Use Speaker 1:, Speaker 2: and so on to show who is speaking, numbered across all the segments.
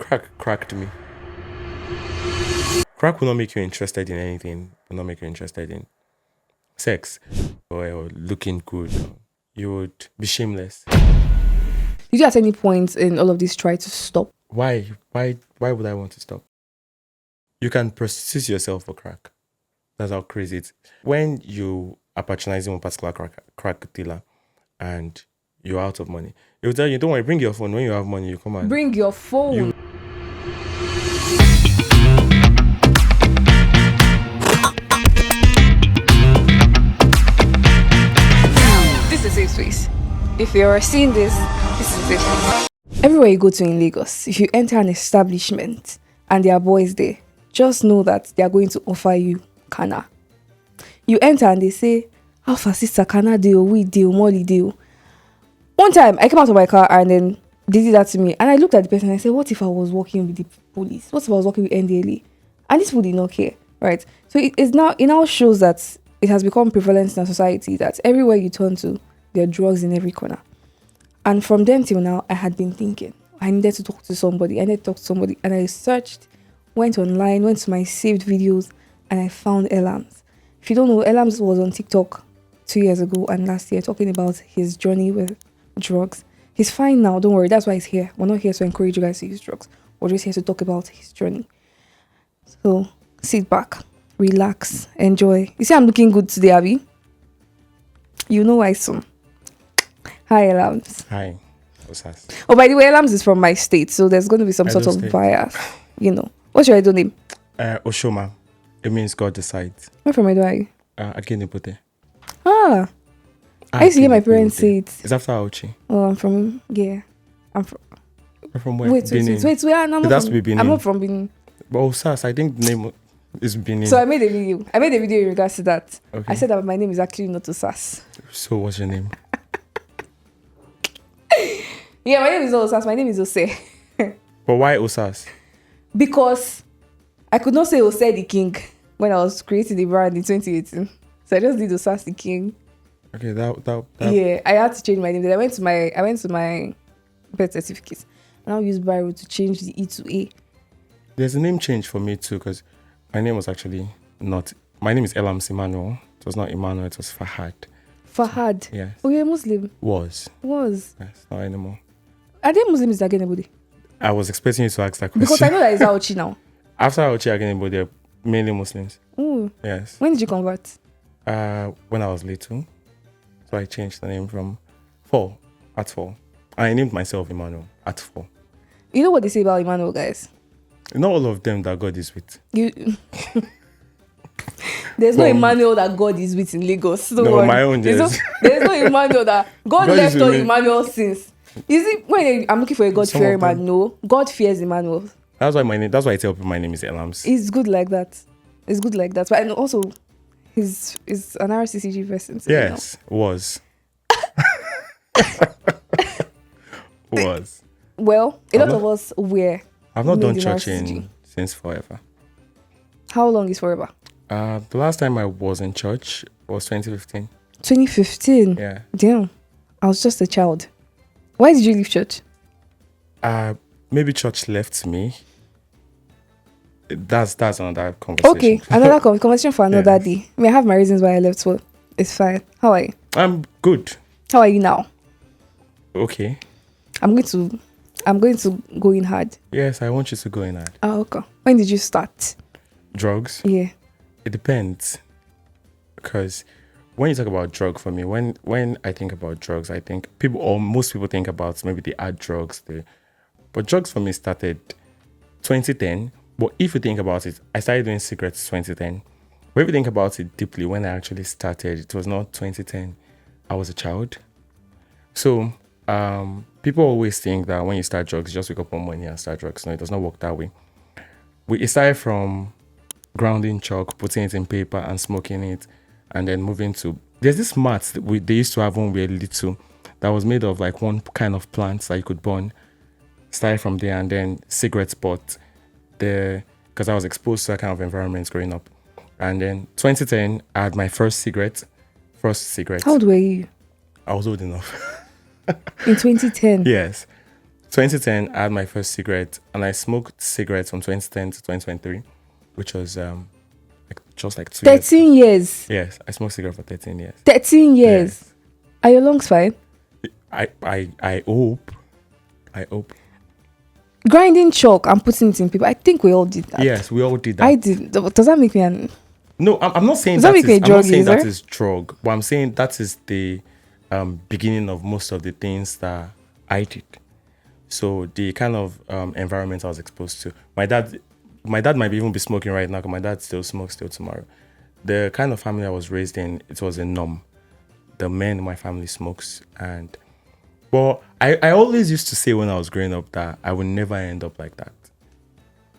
Speaker 1: Crack cracked me. Crack will not make you interested in anything. Will not make you interested in sex or looking good. You would be shameless.
Speaker 2: Did you at any point in all of this try to stop?
Speaker 1: Why? Why would I want to stop? You can prostitute yourself for crack. That's how crazy it is. When you are patronizing one particular crack dealer and you're out of money, he will tell you, don't worry, bring your phone. When you have money, you come and
Speaker 2: Bring your phone. This is a safe space. If you're seeing this is a safe space. Everywhere you go to in Lagos, if you enter an establishment and there are boys there, just know that they are going to offer you kana. You enter and they say, Alpha sister, kana deal, we deal, molly deal. One time I came out of my car and then they did that to me. And I looked at the person and I said, what if I was working with the police? What if I was working with NDLA? And this people did not care, right? So it now shows that it has become prevalent in our society that everywhere you turn to, there are drugs in every corner. And from then till now, I had been thinking, I needed to talk to somebody. And I searched, went online, went to my saved videos, and I found Ellams. If you don't know, Ellams was on TikTok 2 years ago and last year talking about his journey with drugs. He's fine now, don't worry, that's why he's here. We're not here to encourage you guys to use drugs. We're just here to talk about his journey. So sit back, relax, enjoy. You see I'm looking good today, Abby? You know why soon. Hi, Ellams.
Speaker 1: Hi, Osas.
Speaker 2: Oh, by the way, Ellams is from my state, so there's going to be some sort of bias. You know. What's your Edo name?
Speaker 1: Oshoma. It means God decides.
Speaker 2: Where from Edo are you?
Speaker 1: Akinipute.
Speaker 2: I used to hear my parents say it.
Speaker 1: It's after Auchi.
Speaker 2: Oh, I'm from, yeah. I'm
Speaker 1: from where?
Speaker 2: Wait, I'm
Speaker 1: it has to be Benin.
Speaker 2: I'm not from Benin.
Speaker 1: But Osas, I think the name is Benin.
Speaker 2: So I made a video in regards to that.
Speaker 1: Okay.
Speaker 2: I said that my name is actually not Osas.
Speaker 1: So what's your name?
Speaker 2: Yeah, my name is not Osas. My name is Ose.
Speaker 1: But why Osas?
Speaker 2: Because I could not say Ose the King when I was creating the brand in 2018. So I just did Osas the King.
Speaker 1: Okay, that.
Speaker 2: Yeah, I had to change my name. Then I went to my birth certificate and I'll use Biro to change the E to A.
Speaker 1: There's a name change for me too, because my name was actually not. My name is Ellam Emmanuel. It was not Emmanuel. It was Fahad.
Speaker 2: Fahad.
Speaker 1: So, yes.
Speaker 2: Oh, you're a Muslim.
Speaker 1: Was.
Speaker 2: Yes,
Speaker 1: not anymore.
Speaker 2: Are there Muslims that get anybody?
Speaker 1: I was expecting you to ask that question.
Speaker 2: Because I know that it's Aochi now.
Speaker 1: After Aochi Agenebo, they're mainly Muslims.
Speaker 2: Ooh.
Speaker 1: Yes.
Speaker 2: When did you convert?
Speaker 1: When I was little. So I changed the name from 4. I named myself Emmanuel at 4.
Speaker 2: You know what they say about Emmanuel, guys?
Speaker 1: Not all of them that God is with.
Speaker 2: There's no Emmanuel that God is with in Lagos. Don't worry.
Speaker 1: My own
Speaker 2: there's no Emmanuel that God left all Emmanuel since. Is it when I'm looking for a God-fearing man? No, God fears Emmanuel. That's
Speaker 1: why I tell people my name is Ellams.
Speaker 2: It's good like that. But and also, he's an RCCG person. So
Speaker 1: yes, was. Was.
Speaker 2: Well, a lot of us were.
Speaker 1: I've not done church since forever.
Speaker 2: How long is forever?
Speaker 1: The last time I was in church was 2015.
Speaker 2: 2015?
Speaker 1: Yeah.
Speaker 2: Damn. I was just a child. Why did you leave church?
Speaker 1: Maybe church left me. That's another conversation.
Speaker 2: Okay, another conversation for another day. I have my reasons why I left, so it's fine. How are you?
Speaker 1: I'm good.
Speaker 2: How are you now?
Speaker 1: Okay.
Speaker 2: I'm going to go in hard.
Speaker 1: Yes, I want you to go in hard.
Speaker 2: Oh, okay. When did you start?
Speaker 1: Drugs?
Speaker 2: Yeah.
Speaker 1: It depends. Because when you talk about drug, for me, when I think about drugs, I think most people think about maybe the hard drugs. But drugs for me started 2010. But if you think about it, I started doing cigarettes 2010. But if you think about it deeply, when I actually started, it was not 2010. I was a child. So people always think that when you start drugs, you just wake up one morning and start drugs. No, it does not work that way. It started from grounding chalk, putting it in paper and smoking it, and then moving to... There's this mat they used to have when we were little that was made of like one kind of plant that you could burn. Started from there, and then cigarette spot there, because I was exposed to that kind of environment growing up. And then 2010, I had my first cigarette. How old were you? I was old enough.
Speaker 2: In 2010?
Speaker 1: Yes. 2010, I had my first cigarette, and I smoked cigarettes from 2010 to 2023, which was just like 2 years.
Speaker 2: 13 years.
Speaker 1: Yes, I smoked cigarette for 13 years.
Speaker 2: 13 years.
Speaker 1: Yes.
Speaker 2: Are your lungs fine?
Speaker 1: I hope.
Speaker 2: Grinding chalk and putting it in people. I think we all did that.
Speaker 1: Yes, we all did that.
Speaker 2: I did. Does that make me an...
Speaker 1: No, I'm not saying
Speaker 2: Does that make me a
Speaker 1: I'm not
Speaker 2: drug
Speaker 1: saying that
Speaker 2: user?
Speaker 1: is drug, but I'm saying that is the beginning of most of the things that I did. So the kind of environment I was exposed to. My dad might even be smoking right now, because my dad still smokes till tomorrow. The kind of family I was raised in, it was a norm. The men in my family smokes, and but I always used to say when I was growing up that I would never end up like that.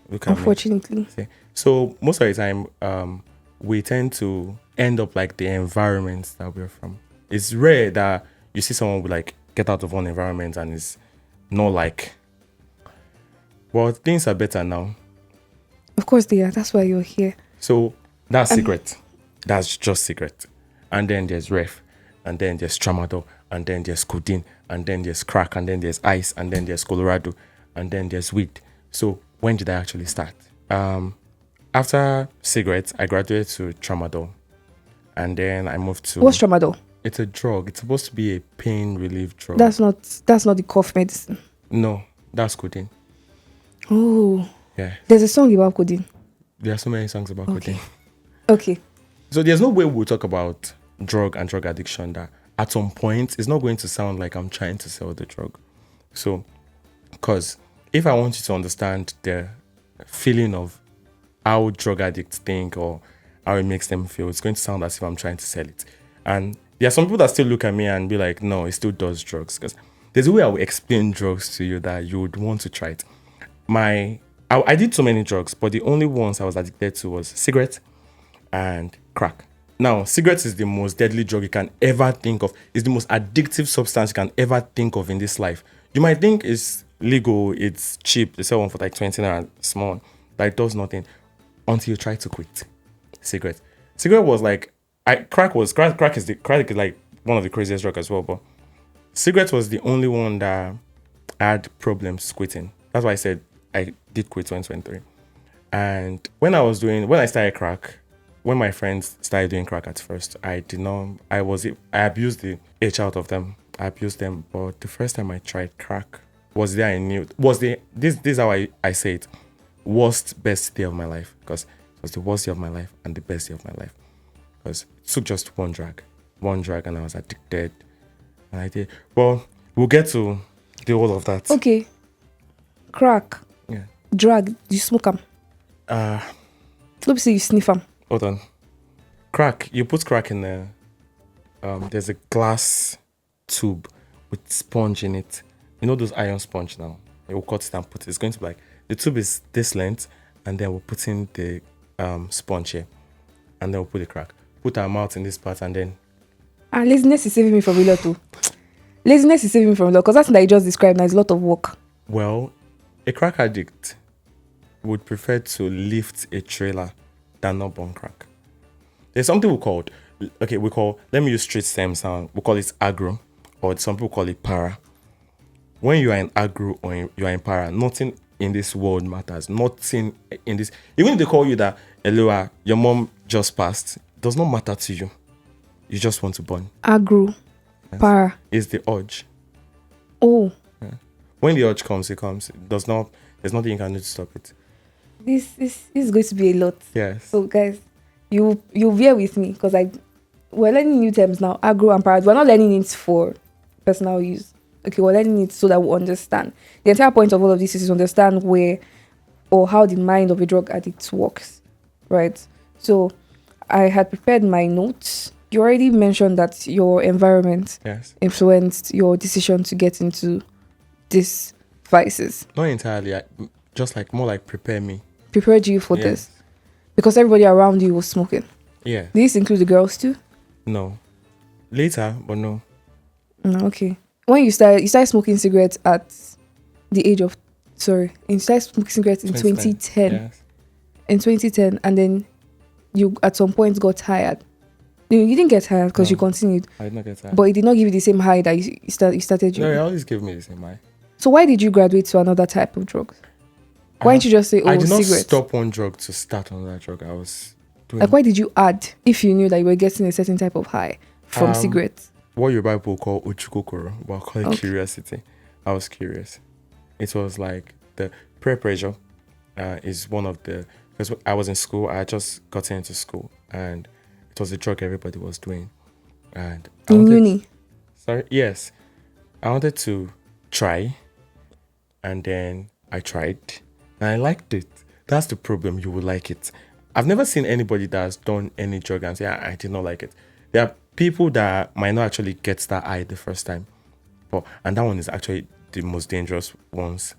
Speaker 1: Look at me.
Speaker 2: Unfortunately.
Speaker 1: See? So most of the time, we tend to end up like the environments that we're from. It's rare that you see someone with like get out of one environment and it's not like. Well, things are better now.
Speaker 2: Of course they are. That's why you're here.
Speaker 1: So that's cigarette. That's just cigarette. And then there's ref. And then there's tramadol. And then there's codeine. And then there's crack. And then there's ice. And then there's Colorado. And then there's weed. So when did I actually start? After cigarettes, I graduated to tramadol. And then I moved to...
Speaker 2: What's tramadol?
Speaker 1: It's a drug. It's supposed to be a pain relief drug.
Speaker 2: That's not the cough medicine.
Speaker 1: No, that's codeine.
Speaker 2: Oh.
Speaker 1: Yeah.
Speaker 2: There's a song about codeine.
Speaker 1: There are so many songs about codeine.
Speaker 2: Okay.
Speaker 1: So there's no way we'll talk about drug and drug addiction that at some point it's not going to sound like I'm trying to sell the drug. So, because if I want you to understand the feeling of how drug addicts think or how it makes them feel, it's going to sound as if I'm trying to sell it. And there are some people that still look at me and be like, no, it still does drugs. Because there's a way I will explain drugs to you that you would want to try it. I did so many drugs, but the only ones I was addicted to was cigarette and crack. Now, cigarettes is the most deadly drug you can ever think of. It's the most addictive substance you can ever think of in this life. You might think it's legal, it's cheap. They sell one for like 20 naira small. That it does nothing until you try to quit. Cigarette was like, crack is like one of the craziest drugs as well. But cigarette was the only one that I had problems quitting. That's why I said I did quit 2023. And when I started crack, when my friends started doing crack at first, I abused the H out of them. I abused them. But the first time I tried crack this is how I say it, best day of my life. Because it was the worst day of my life and the best day of my life. Because it took just one drag and I was addicted. And I did. Well, we'll get to all of that.
Speaker 2: Okay. Crack.
Speaker 1: Yeah.
Speaker 2: Drug. You smoke them. Let me say you sniff them.
Speaker 1: Hold on. Crack. You put crack in there. There's a glass tube with sponge in it. You know those iron sponge now? We'll cut it and put it. It's going to be like, the tube is this length, and then we'll put in the sponge here. And then we'll put the crack. Put our mouth in this part, and then...
Speaker 2: And laziness is saving me from a lot too. Laziness is saving me from a lot, because that's what I just described now. It's a lot of work.
Speaker 1: Well, a crack addict would prefer to lift a trailer than not burn crack. There's something let me use street terms now. We call it aggro, or some people call it para. When you are in aggro or you are in para, nothing in this world matters. Nothing in this, even if they call you that, Eloa, your mom just passed, it does not matter to you. You just want to burn.
Speaker 2: Aggro,
Speaker 1: yes.
Speaker 2: para.
Speaker 1: It's the urge.
Speaker 2: Oh.
Speaker 1: Yeah. When the urge comes, it comes. There's nothing you can do to stop it.
Speaker 2: This is going to be a lot.
Speaker 1: Yes.
Speaker 2: So guys, you bear with me, because we're learning new terms now, aggro and para. We're not learning it for personal use. Okay, we're learning it so that we understand. The entire point of all of this is to understand where or how the mind of a drug addict works, right? So I had prepared my notes. You already mentioned that your environment influenced your decision to get into these vices.
Speaker 1: Not entirely. Just like more like
Speaker 2: Prepared you for this. Because everybody around you was smoking.
Speaker 1: Yeah.
Speaker 2: Did this include the girls too?
Speaker 1: No. Later, but no.
Speaker 2: No, okay. When you started smoking cigarettes at the age of, you started smoking cigarettes in 2010.
Speaker 1: Yes.
Speaker 2: In 2010, and then you at some point got tired. You didn't get tired because you continued.
Speaker 1: I did not get tired.
Speaker 2: But it did not give you the same high that you started.
Speaker 1: No, it always gave me the same high.
Speaker 2: So why did you graduate to another type of drug? Why didn't you just say,
Speaker 1: I did not
Speaker 2: cigarettes?
Speaker 1: stop one drug to start another drug. I was doing.
Speaker 2: Like, why did you add if you knew that you were getting a certain type of high from cigarettes?
Speaker 1: What your Bible call uchukokoro, but I call it
Speaker 2: Okay.
Speaker 1: curiosity. I was curious. It was like the peer pressure is one of the, because I was in school, I had just gotten into school, and it was a drug everybody was doing. And
Speaker 2: In uni?
Speaker 1: Sorry, yes. I wanted to try, and then I tried, and I liked it. That's the problem, you will like it. I've never seen anybody that's done any drug and say, I did not like it. There are people that might not actually get that high the first time. And that one is actually the most dangerous ones.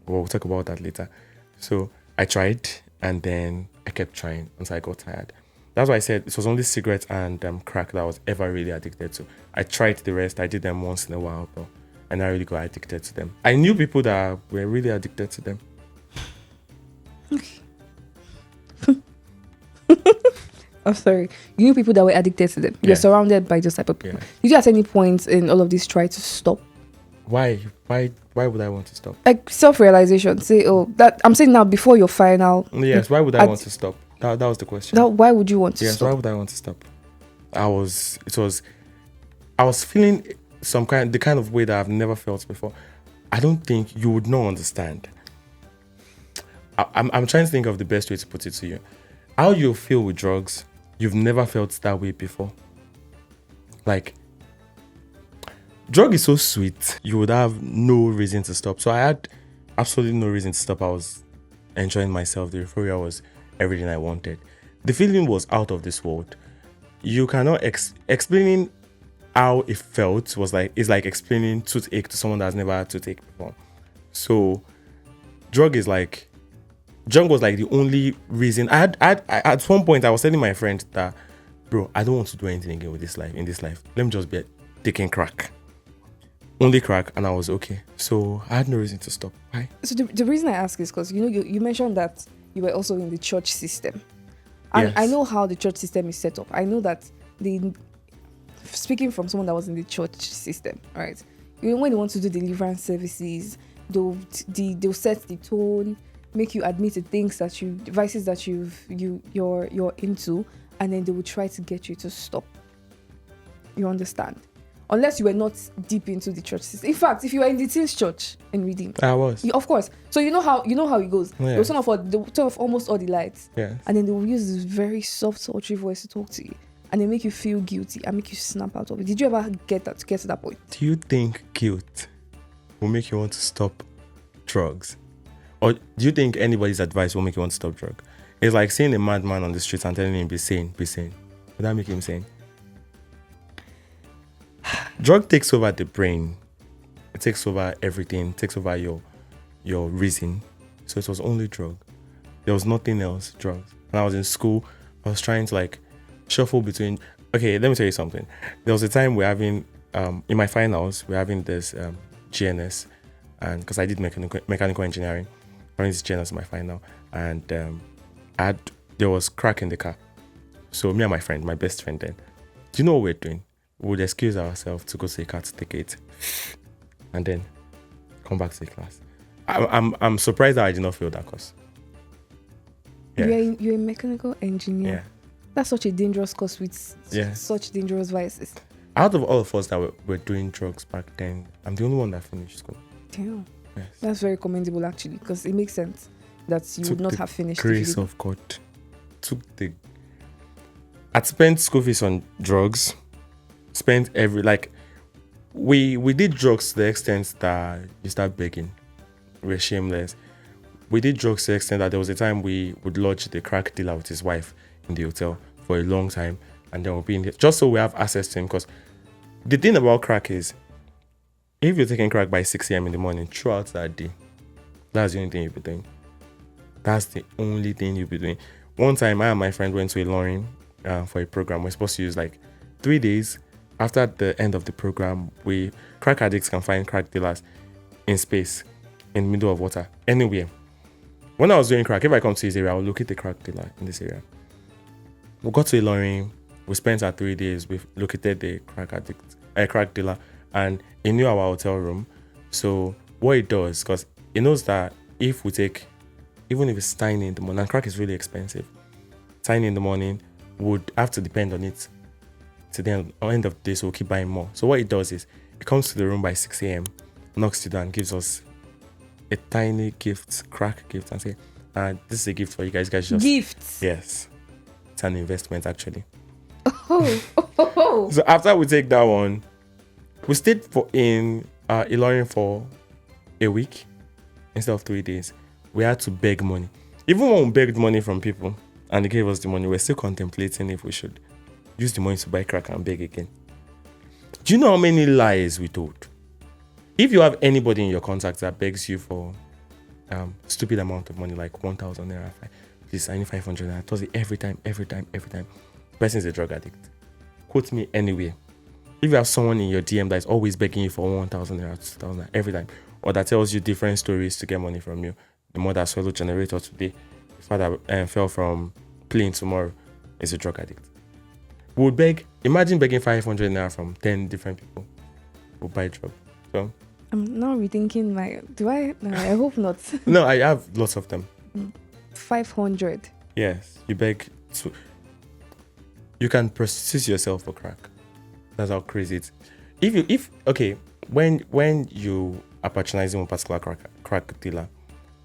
Speaker 1: We'll talk about that later. So I tried, and then I kept trying until I got tired. That's why I said it was only cigarettes and crack that I was ever really addicted to. I tried the rest. I did them once in a while, but I never really got addicted to them. I knew people that were really addicted to them.
Speaker 2: I'm sorry. You knew people that were addicted to them. You're
Speaker 1: Yeah.
Speaker 2: surrounded by those type of people.
Speaker 1: Yeah.
Speaker 2: Did you at any point in all of this try to stop?
Speaker 1: Why? Why would I want to stop?
Speaker 2: Like self-realization. Say, that I'm saying now before your final.
Speaker 1: Yes, why would I want to stop? That was the question.
Speaker 2: Why would you want to
Speaker 1: Yes,
Speaker 2: stop?
Speaker 1: why would I want to stop? I was feeling the kind of way that I've never felt before. I don't think you would not understand. I'm trying to think of the best way to put it to you. How you feel with drugs, you've never felt that way before. Like, drug is so sweet, you would have no reason to stop. So I had absolutely no reason to stop. I was enjoying myself. The euphoria was everything I wanted. The feeling was out of this world. You cannot explaining how it felt is like explaining toothache to someone that's never had toothache before. So drug was like the only reason. I at one point I was telling my friend that, bro, I don't want to do anything again with this life. In this life, let me just be taking crack, only crack, and I was okay. So I had no reason to stop. Why?
Speaker 2: So the reason I ask is because you mentioned that you were also in the church system, and
Speaker 1: Yes.
Speaker 2: I know how the church system is set up. I know that speaking from someone that was in the church system, right? When they want to do deliverance services, they'll set the tone, make you admit the things that vices that you're into, and then they will try to get you to stop. You understand? Unless you were not deep into the church system. In fact, if you were in the teens church in Redeem,
Speaker 1: I was.
Speaker 2: of course. So you know how it goes.
Speaker 1: Yeah.
Speaker 2: They'll turn off almost all the lights,
Speaker 1: Yes.
Speaker 2: and then they will use this very soft, sultry voice to talk to you, and they make you feel guilty and make you snap out of it. Did you ever get to that point?
Speaker 1: Do you think guilt will make you want to stop drugs? Or do you think anybody's advice will make you want to stop drug? It's like seeing a madman on the streets and telling him, be sane. Would that make him sane? Drug takes over the brain. It takes over everything. It takes over your reason. So it was only drug. There was nothing else, drugs. When I was in school, I was trying to like shuffle between. Okay, let me tell you something. There was a time we're having, in my finals, we're having this GNS, and because I did mechanical engineering, running this GNS in my final, and there was crack in the car. So me and my friend, my best friend then, do you know what we're doing? We would excuse ourselves to go to the car to take it, and then come back to the class. I'm surprised that I did not fail that course. Yeah.
Speaker 2: You're a mechanical engineer.
Speaker 1: Yeah.
Speaker 2: That's such a dangerous course with such dangerous vices.
Speaker 1: Out of all of us that were doing drugs back then, I'm the only one that finished school.
Speaker 2: Damn.
Speaker 1: Yes.
Speaker 2: That's very commendable, actually, because it makes sense that you would not have finished.
Speaker 1: Grace of God. I'd spent school fees on drugs. Spent we did drugs to the extent that you start begging. We're shameless. We did drugs to the extent that there was a time we would lodge the crack dealer with his wife in the hotel for a long time, and then we'll be in there just so we have access to him. Because the thing about crack is, if you're taking crack by 6 a.m. in the morning throughout that day, that's the only thing you'll be doing. That's the only thing you'll be doing. One time, I and my friend went to Ellam for a program. We're supposed to use like 3 days. After the end of the program, crack addicts can find crack dealers in space, in the middle of water, anywhere. When I was doing crack, if I come to this area, I'll locate the crack dealer in this area. We got to Ellam. We spent our 3 days. We located the crack dealer, and he knew our hotel room. So what it does, because it knows that if we take, even if it's tiny in the morning, and crack is really expensive, tiny in the morning, would have to depend on it to the end of the day, so we'll keep buying more. So what it does is, it comes to the room by 6 a.m., knocks you down, gives us a tiny gift, crack gift, and say, this is a gift for you guys. Guys, just
Speaker 2: Gifts.
Speaker 1: yes, it's an investment actually.
Speaker 2: Oh.
Speaker 1: So after we take that one, we stayed in Ilorin for a week instead of 3 days. We had to beg money. Even when we begged money from people and they gave us the money, we're still contemplating if we should use the money to buy crack and beg again. Do you know how many lies we told? If you have anybody in your contacts that begs you for stupid amount of money, like 1,000 naira, please, I need 500 naira, toss it every time. The person is a drug addict. Quote me anywhere. If you have someone in your DM that is always begging you for 1,000 naira, 2,000 naira every time, or that tells you different stories to get money from you, the mother swallowed generator today, the father fell from plane tomorrow, is a drug addict. We would beg, imagine begging 500 naira from 10 different people who buy drugs. So
Speaker 2: I'm now rethinking I hope not.
Speaker 1: no, I have lots of them.
Speaker 2: 500.
Speaker 1: Yes, you beg to. You can prostitute yourself for crack. That's how crazy it is. When you are patronizing one particular crack dealer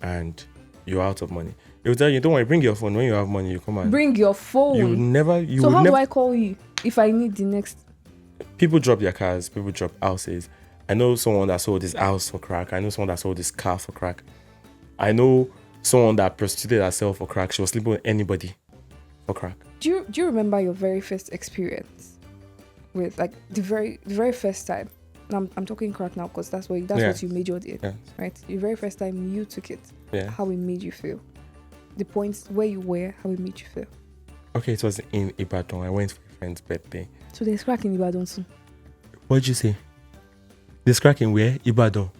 Speaker 1: and you're out of money, he will tell you, don't worry, bring your phone. When you have money, you come and
Speaker 2: Bring your phone.
Speaker 1: So
Speaker 2: how do I call you if I need the next?
Speaker 1: People drop their cars, people drop houses. I know someone that sold his house for crack. I know someone that sold his car for crack. I know someone that prostituted herself for crack. She was sleeping with anybody for crack.
Speaker 2: Do you remember your very first experience with, like, the very first time? I'm talking crack now because that's what you majored in, right? Your very first time you took it.
Speaker 1: Yeah.
Speaker 2: How it made you feel? The points where you were, how it made you feel?
Speaker 1: Okay, it was in Ibadan. I went for a friend's birthday.
Speaker 2: So there's crack in Ibadan too.
Speaker 1: What did you say? There's crack in where? Ibadan.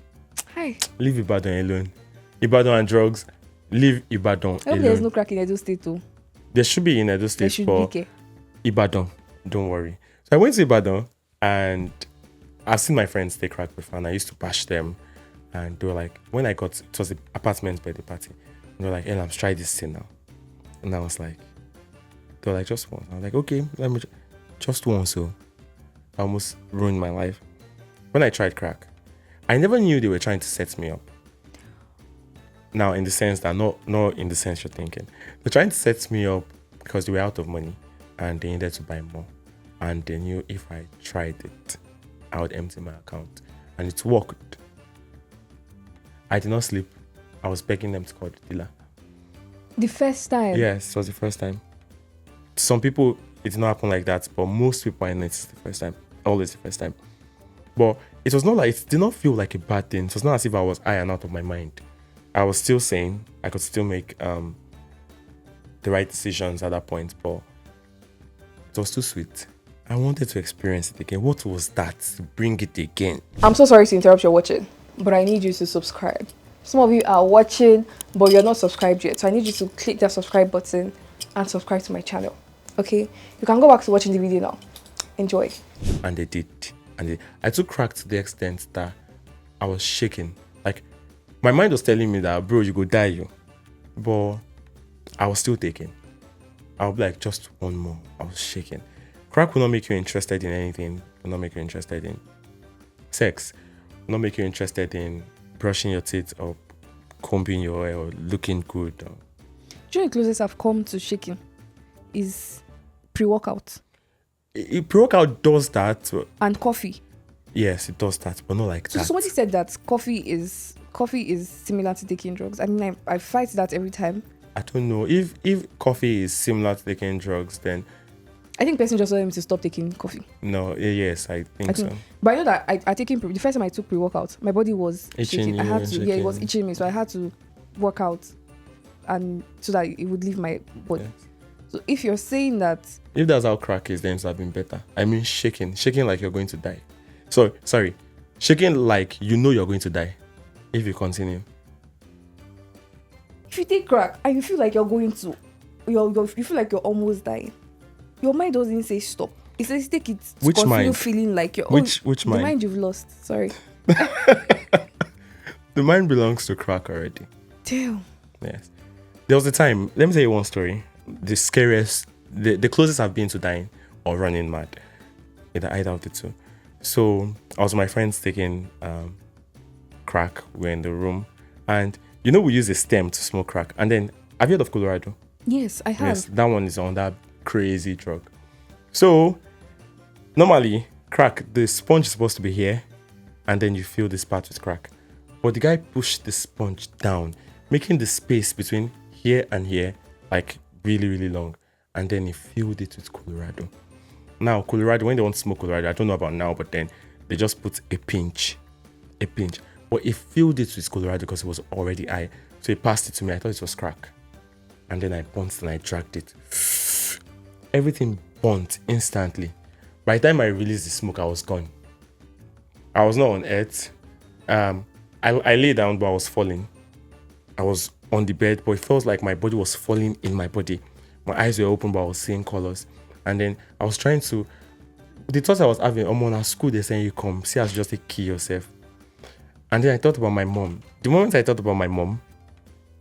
Speaker 2: Hi.
Speaker 1: Leave Ibadan alone. Ibadan and drugs. Leave Ibadan
Speaker 2: I hope there's no crack in Edo State too.
Speaker 1: There should be in Edo State.
Speaker 2: There should be. Okay.
Speaker 1: Ibadan. Don't worry. So I went to Ibadan and I've seen my friends take crack before and I used to bash them. And they were like, it was an apartment birthday party. And they were like, Ellam, try this thing now. And I was like, they were like, just one. I was like, okay, let me just one. So I almost ruined my life. When I tried crack, I never knew they were trying to set me up. Now, in the sense that, not in the sense you're thinking. They're trying to set me up because they were out of money and they needed to buy more. And they knew if I tried it, I would empty my account. And it worked. I did not sleep. I was begging them to call the dealer.
Speaker 2: The first time?
Speaker 1: Yes, it was the first time. Some people, it did not happen like that, but most people I know it's the first time. Always the first time. But it was not like, it did not feel like a bad thing. It was not as if I was high and out of my mind. I was still sane. I could still make the right decisions at that point, but it was too sweet. I wanted to experience it again. What was that? Bring it again.
Speaker 2: I'm so sorry to interrupt your watching, but I need you to subscribe. Some of you are watching, but you're not subscribed yet. So I need you to click that subscribe button and subscribe to my channel. Okay? You can go back to watching the video now. Enjoy.
Speaker 1: And they did. I took crack to the extent that I was shaking. Like, my mind was telling me that, bro, you go die, you. But I was still taking. I would be like, just one more. I was shaking. Crack will not make you interested in anything. Will not make you interested in sex. Will not make you interested in brushing your teeth or combing your hair or looking good.
Speaker 2: Do you know the closest I've come to shaking is pre-workout?
Speaker 1: Pre-workout does that.
Speaker 2: And coffee.
Speaker 1: Yes, it does that, but not like that.
Speaker 2: So somebody said that coffee is similar to taking drugs. I mean, I fight that every time. I
Speaker 1: don't know. If coffee is similar to taking drugs, then
Speaker 2: I think person just wanted me to stop taking coffee.
Speaker 1: No, yes, I think so.
Speaker 2: But I know that I taking the first time I took pre-workout, my body was shaking. I had to, it was itching me, so I had to work out, and so that it would leave my body. Yes. So if you're saying that,
Speaker 1: if that's how crack is, then it's have been better. I mean, shaking like you're going to die. So sorry, shaking like you know you're going to die. If you continue.
Speaker 2: If you take crack and you feel like you're going to, you feel like you're almost dying. Your mind doesn't say stop. It says take it to
Speaker 1: which
Speaker 2: continue
Speaker 1: mind?
Speaker 2: Feeling like you're...
Speaker 1: Which mind?
Speaker 2: The mind you've lost. Sorry.
Speaker 1: The mind belongs to crack already.
Speaker 2: Damn.
Speaker 1: Yes. There was a time, let me tell you one story. The scariest, the closest I've been to dying or running mad. Either of the two. So I was with my friends taking crack. We're in the room. And we use a stem to smoke crack. And then, have you heard of Colorado?
Speaker 2: Yes, I have.
Speaker 1: Yes, that one is on that crazy drug. So, normally, crack, the sponge is supposed to be here. And then you fill this part with crack. But the guy pushed the sponge down, making the space between here and here like really, really long. And then he filled it with Colorado. Now, Colorado, when they want to smoke Colorado, I don't know about now, but then they just put a pinch. But he filled it with Colorado because it was already high. So he passed it to me. I thought it was crack. And then I bounced and I dragged it. Everything burnt instantly. By the time I released the smoke, I was gone. I was not on earth. I lay down, but I was falling. I was on the bed, but it felt like my body was falling in my body. My eyes were open, but I was seeing colors. And then I was trying to... The thoughts I was having, at school, they're saying you come. See as just kill yourself. And then I thought about my mom. The moment I thought about my mom,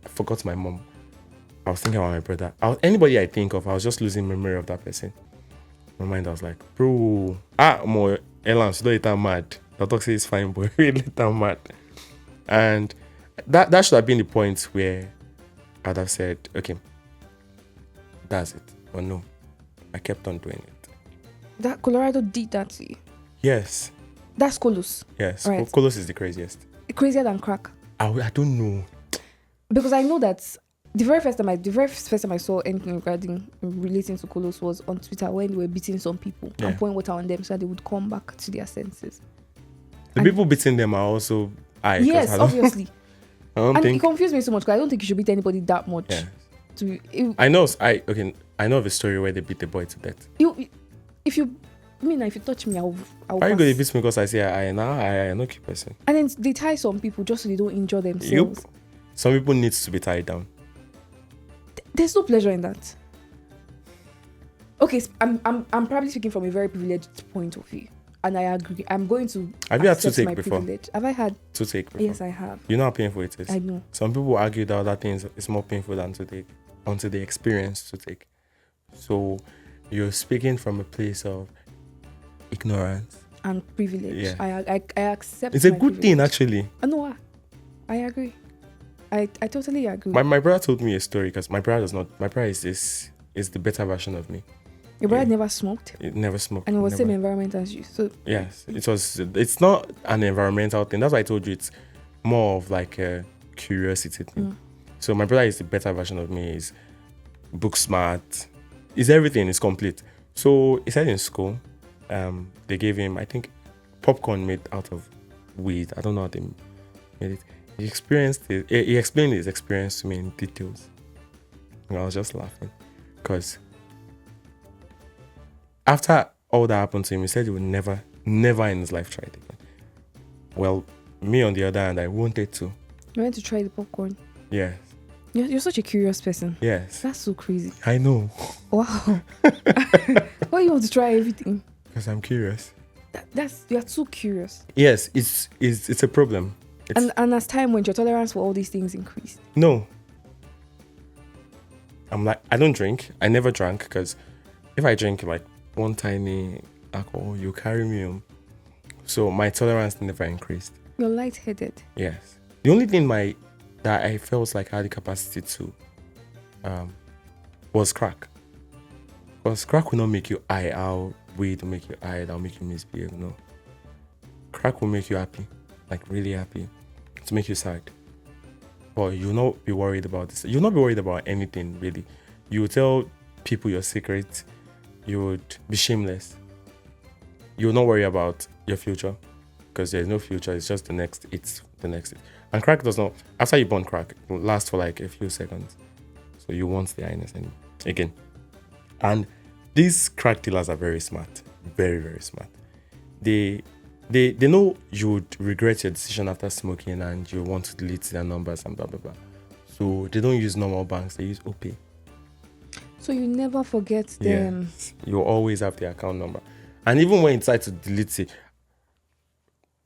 Speaker 1: I forgot my mom. I was thinking about my brother. Anybody I think of, I was just losing memory of that person. In my mind, I was like, bro, more Ellam, you don't let her mad. The doctor says it's fine, but you let her mad. And that should have been the point where I'd have said, okay, that's it. But no, I kept on doing it.
Speaker 2: That Colorado did that to you?
Speaker 1: Yes.
Speaker 2: That's Colos?
Speaker 1: Yes.
Speaker 2: Right.
Speaker 1: Colos is the craziest.
Speaker 2: Crazier than crack?
Speaker 1: I don't know.
Speaker 2: Because I know that the very first time I saw anything relating to Colos was on Twitter when they were beating some people and pouring water on them so that they would come back to their senses.
Speaker 1: The people beating them are also
Speaker 2: yes, obviously.
Speaker 1: It
Speaker 2: confused me so much because I don't think you should beat anybody that much.
Speaker 1: Yeah.
Speaker 2: I
Speaker 1: know of a story where they beat the boy to death.
Speaker 2: If you touch me, I'll
Speaker 1: Why are you going to beat me because I say I am not keep person?
Speaker 2: And then they tie some people just so they don't injure themselves.
Speaker 1: Yep. Some people need to be tied down.
Speaker 2: There's no pleasure in that. Okay, I'm probably speaking from a very privileged point of view, and I agree. I'm going to.
Speaker 1: Have you had
Speaker 2: accept
Speaker 1: toothache
Speaker 2: my
Speaker 1: before?
Speaker 2: privilege. Have I had
Speaker 1: toothache before?
Speaker 2: Yes, I have.
Speaker 1: You know how painful it is.
Speaker 2: I know.
Speaker 1: Some people argue that other things is more painful than toothache until they experience toothache. So you're speaking from a place of ignorance
Speaker 2: and privilege.
Speaker 1: Yeah.
Speaker 2: I accept.
Speaker 1: It's a good thing, actually.
Speaker 2: No, I agree. I totally agree.
Speaker 1: My brother told me a story because my brother is the better version of me.
Speaker 2: Your brother never smoked?
Speaker 1: It never smoked.
Speaker 2: And it was the same environment as you. So
Speaker 1: yes, it's not an environmental thing. That's why I told you it's more of like a curiosity thing. So my brother is the better version of me. He's book smart. He's everything. He's complete. So he said in school, they gave him, I think, popcorn made out of weed. I don't know how they made it. He explained his experience to me in details. And I was just laughing. Because after all that happened to him, he said he would never in his life try it again. Well, me on the other hand, I wanted to.
Speaker 2: You went to try the popcorn?
Speaker 1: Yes.
Speaker 2: You're such a curious person.
Speaker 1: Yes.
Speaker 2: That's so crazy.
Speaker 1: I know.
Speaker 2: Wow. Why you want to try everything?
Speaker 1: Because I'm curious.
Speaker 2: You're too curious.
Speaker 1: Yes, it's a problem.
Speaker 2: And as time went, your tolerance for all these things increased.
Speaker 1: No. I'm like, I don't drink. I never drank because if I drink like one tiny alcohol, you carry me home. So my tolerance never increased.
Speaker 2: You're lightheaded.
Speaker 1: Yes. The only thing that I felt like I had the capacity to was crack. Because crack will not make you high. How weed will make you high. That'll make you misbehave. No. Crack will make you happy. Like really happy. To make you sad. But you'll not be worried about this. You'll not be worried about anything really. You will tell people your secret. You would be shameless. You will not worry about your future. Because there's no future. It's just the next hit. And crack does not, after you burn crack, it will last for like a few seconds. So you want the highness again. And these crack dealers are very smart. Very, very smart. They know you would regret your decision after smoking and you want to delete their numbers and blah, blah, blah. So they don't use normal banks. They use OPay.
Speaker 2: So you never forget them.
Speaker 1: Yes. You always have the account number. And even when you decide to delete it,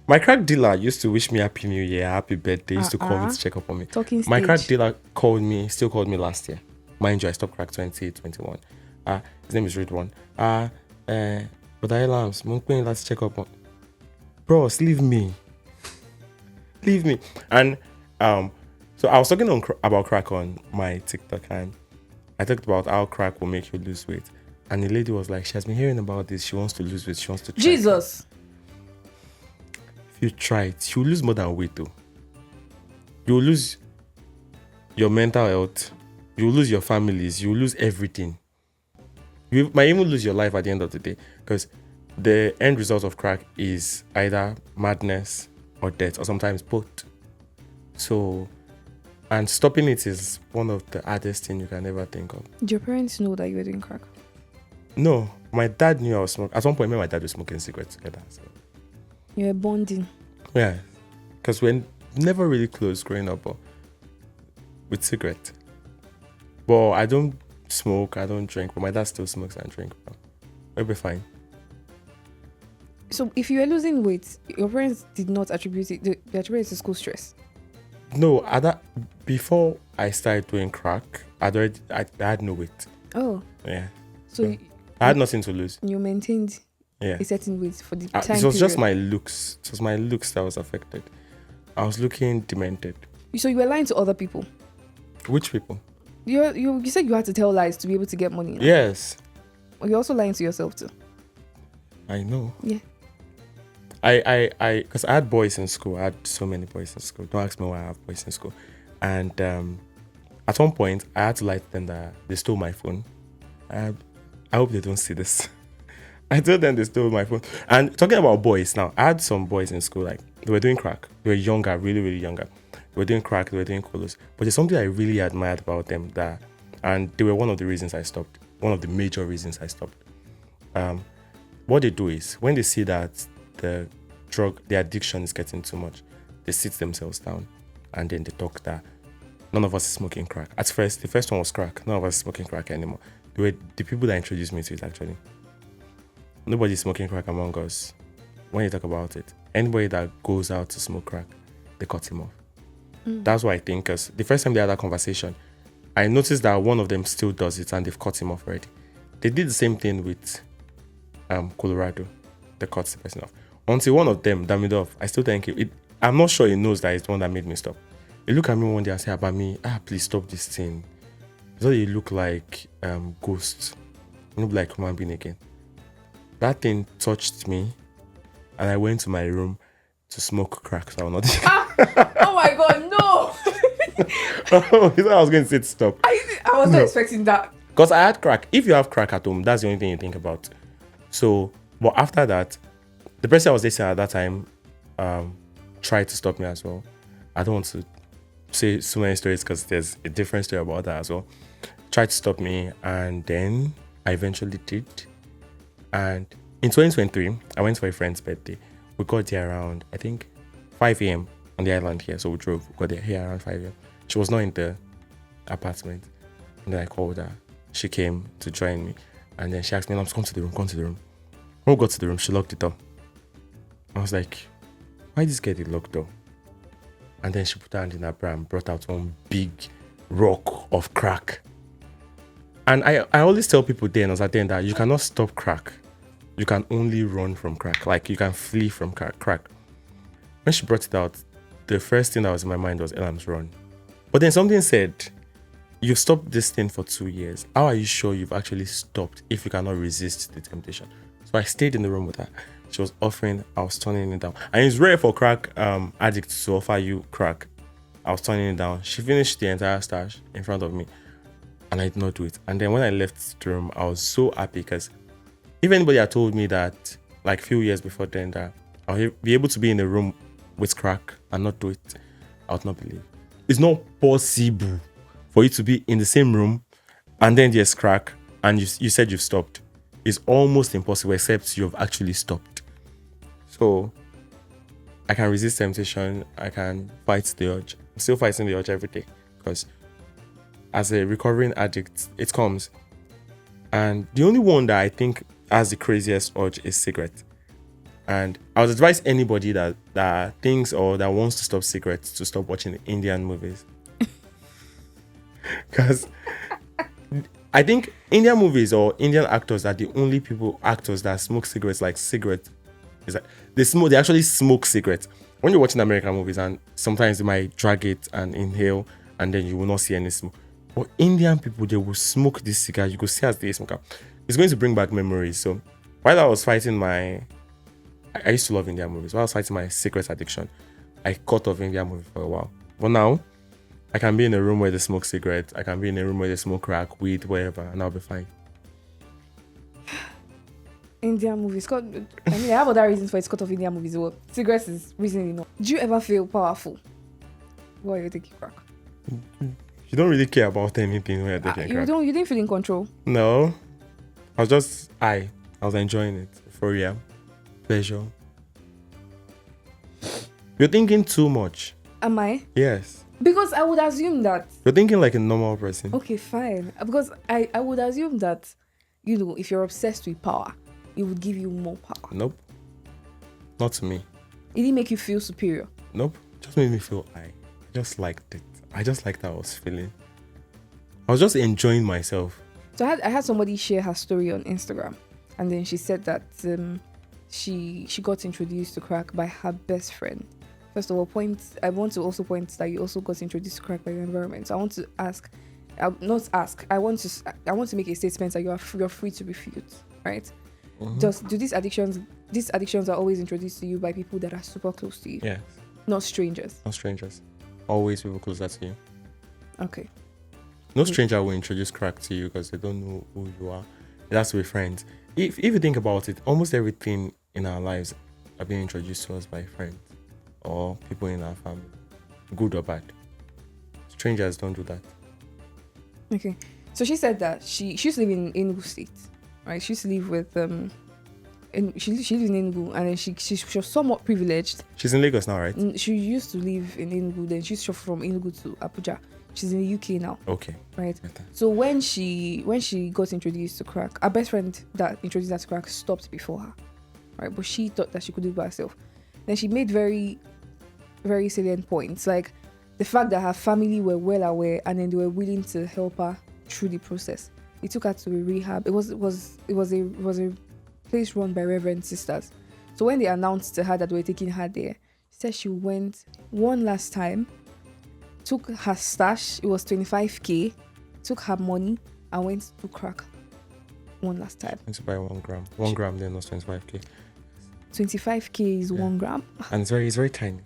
Speaker 1: My crack dealer used to wish me happy new year, happy birthday. Used to call me to check up on me.
Speaker 2: Talking
Speaker 1: My crack
Speaker 2: stage.
Speaker 1: dealer still called me last year. Mind you, I stopped crack 2021. His name is Ridwan. But Ellams, let's check up on. Bros, leave me. Leave me. And so I was talking about crack on my TikTok, and I talked about how crack will make you lose weight. And the lady was like, she has been hearing about this. She wants to lose weight. She wants to try.
Speaker 2: Jesus.
Speaker 1: If you try it, you'll lose more than weight though. You'll lose your mental health. You'll lose your families. You'll lose everything. You might even lose your life at the end of the day, because the end result of crack is either madness or death, or sometimes both. So, and stopping it is one of the hardest things you can ever think of.
Speaker 2: Did your parents know that you were doing crack?
Speaker 1: No, my dad knew I was smoking. At one point, me and my dad were smoking cigarettes together. So.
Speaker 2: You were bonding.
Speaker 1: Yeah, because we're never really close growing up with cigarette. But I don't smoke, I don't drink, but my dad still smokes and drinks. We'll be fine.
Speaker 2: So if you were losing weight, your parents did not attribute it, they attributed it to school stress?
Speaker 1: No, before I started doing crack, I had no weight.
Speaker 2: Oh.
Speaker 1: Yeah.
Speaker 2: So
Speaker 1: I had nothing to lose.
Speaker 2: You maintained a certain weight for the time
Speaker 1: it was
Speaker 2: period.
Speaker 1: just my looks. It was my looks that was affected. I was looking demented.
Speaker 2: So you were lying to other people?
Speaker 1: Which people?
Speaker 2: You said you had to tell lies to be able to get money. No?
Speaker 1: Yes.
Speaker 2: Or you're also lying to yourself too?
Speaker 1: I know.
Speaker 2: Yeah.
Speaker 1: Because I had boys in school. I had so many boys in school. Don't ask me why I have boys in school. And at one point, I had to lie to them that they stole my phone. I hope they don't see this. I told them they stole my phone. And talking about boys now, I had some boys in school, like, they were doing crack. They were younger, really, really younger. They were doing crack, they were doing colos. But there's something I really admired about them, and they were one of the reasons I stopped. One of the major reasons I stopped. What they do is, when they see that the addiction is getting too much, they sit themselves down and then they talk that none of us is smoking crack. At first, the first one was crack. None of us is smoking crack anymore. They were the people that introduced me to it, actually. Nobody's smoking crack among us. When you talk about it, anybody that goes out to smoke crack, they cut him off. That's what I think, because the first time they had that conversation, I noticed that one of them still does it and they've cut him off already. They did the same thing with Colorado. They cut the person off. Until one of them damn it off. I still think I'm not sure he knows that it's the one that made me stop. He look at me one day and say about me, please stop this thing. So you look like ghost. You look like human being again. That thing touched me and I went to my room to smoke crack. So I will not.
Speaker 2: Oh my god, no!
Speaker 1: Oh, you thought I was going to say to stop.
Speaker 2: I was not expecting that.
Speaker 1: Because I had crack. If you have crack at home, that's the only thing you think about. So, but after that, the person I was dating at that time tried to stop me as well. I don't want to say so many stories because there's a different story about that as well. Tried to stop me, and then I eventually did. And in 2023, I went for a friend's birthday. We got there around, I think, 5 a.m. on the island here. So we drove. We got there here around 5 a.m. She was not in the apartment. And then I called her. She came to join me. And then she asked me, come to the room, come to the room. When we got to the room, she locked the door. I was like, why this get the locked door? And then she put her hand in her bra and brought out one big rock of crack. And I always tell people then, as I then, that you cannot stop crack. You can only run from crack. Like, you can flee from crack. When she brought it out, the first thing that was in my mind was Ellam's run. But then something said, you've stopped this thing for 2 years. How are you sure you've actually stopped if you cannot resist the temptation? So I stayed in the room with her. She was offering, I was turning it down. And it's rare for crack addicts to offer you crack. I was turning it down. She finished the entire stash in front of me. And I did not do it. And then when I left the room, I was so happy because if anybody had told me that, like a few years before then, that I'll be able to be in a room with crack and not do it, I would not believe. It's not possible for you to be in the same room and then there's crack and you said you've stopped. It's almost impossible except you've actually stopped. So I can resist temptation. I can fight the urge. I'm still fighting the urge every day because as a recovering addict, it comes. And the only one that I think has the craziest urge is cigarette. And I would advise anybody that thinks or that wants to stop cigarettes to stop watching Indian movies. Because I think Indian movies or Indian actors are the only actors that smoke cigarettes like cigarettes. Is that they actually smoke cigarettes. When you're watching American movies and sometimes they might drag it and inhale and then you will not see any smoke. But Indian people, they will smoke this cigar. You go see as they smoke up. It's going to bring back memories. So while I was fighting I used to love Indian movies. While I was fighting my cigarette addiction, I cut off Indian movies for a while. But now, I can be in a room where they smoke cigarettes. I can be in a room where they smoke crack, weed, whatever, and I'll be fine.
Speaker 2: Indian movies. I have other reasons for it cut off Indian movies. Well, cigarettes is reason enough. Do you ever feel powerful while you're taking crack?
Speaker 1: You don't really care about anything when you're taking crack.
Speaker 2: You didn't feel in control?
Speaker 1: No. I was enjoying it. For real. Pleasure. You're thinking too much.
Speaker 2: Am I?
Speaker 1: Yes.
Speaker 2: Because I would assume that...
Speaker 1: You're thinking like a normal person.
Speaker 2: Okay, fine. Because I would assume that, if you're obsessed with power, it would give you more power.
Speaker 1: Nope. Not to me.
Speaker 2: It didn't make you feel superior?
Speaker 1: Nope. Just made me feel I just liked it. I just liked how I was feeling. I was just enjoying myself.
Speaker 2: So I had somebody share her story on Instagram, and then she said that she got introduced to crack by her best friend. First of all, I want to also point that you also got introduced to crack by your environment. So I want to ask, I want to make a statement that you're free to refute, right? Mm-hmm. Do these addictions are always introduced to you by people that are super close to you?
Speaker 1: Yes.
Speaker 2: Not strangers.
Speaker 1: Not strangers. Always people closer to you.
Speaker 2: Okay.
Speaker 1: No stranger will introduce crack to you because they don't know who you are. It has to be friends. If you think about it, almost everything in our lives are being introduced to us by friends or people in our family, good or bad. Strangers don't do that.
Speaker 2: Okay. So she said that she used to live in Enugu State, right? She used to live with and she lives in Enugu, and then she was somewhat privileged.
Speaker 1: She's in Lagos now, right?
Speaker 2: She used to live in Enugu, then she's from Enugu to Abuja. She's in the UK now.
Speaker 1: Okay.
Speaker 2: Right. So when she got introduced to crack, her best friend that introduced her to crack stopped before her, right? But she thought that she could do it by herself. Then she made very, very salient points, like the fact that her family were well aware and then they were willing to help her through the process. It took her to a rehab. It was a place run by Reverend Sisters. So when they announced to her that they were taking her there, she said she went one last time, took her stash, it was 25k, took her money and went to crack one last time.
Speaker 1: Went to buy 1 gram. 1 gram then was 25k.
Speaker 2: 25k is 1 gram.
Speaker 1: And it's very tiny.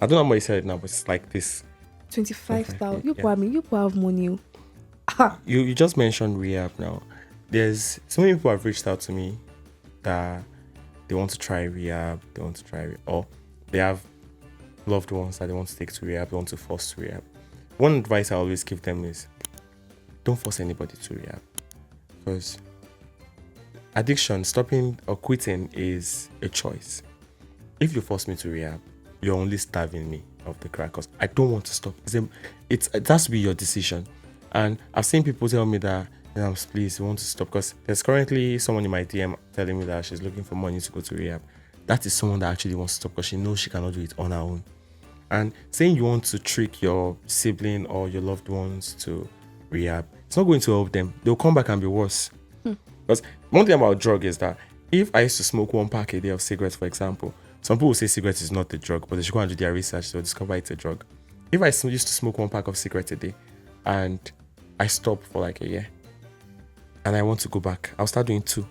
Speaker 1: I don't know how much you said it now, but it's like this.
Speaker 2: 25,000. You people have money.
Speaker 1: You just mentioned rehab now. There's so many people have reached out to me that they want to try rehab, or they have loved ones that they want to take to rehab, they want to force to rehab. One advice I always give them is don't force anybody to rehab, because addiction, stopping or quitting, is a choice. If you force me to rehab, you're only starving me of the crack, because I don't want to stop. It has to be your decision. And I've seen people tell me that, please, you want to stop, because there's currently someone in my DM telling me that she's looking for money to go to rehab. That is someone that actually wants to stop because she knows she cannot do it on her own. And saying you want to trick your sibling or your loved ones to rehab, it's not going to help them. They'll come back and be worse. Because one thing about drug is that if I used to smoke 1 pack a day of cigarettes, for example, some people will say cigarettes is not a drug, but they should go and do their research to discover it's a drug. If I used to smoke 1 pack of cigarettes a day and I stop for like a year and I want to go back, I'll start doing 2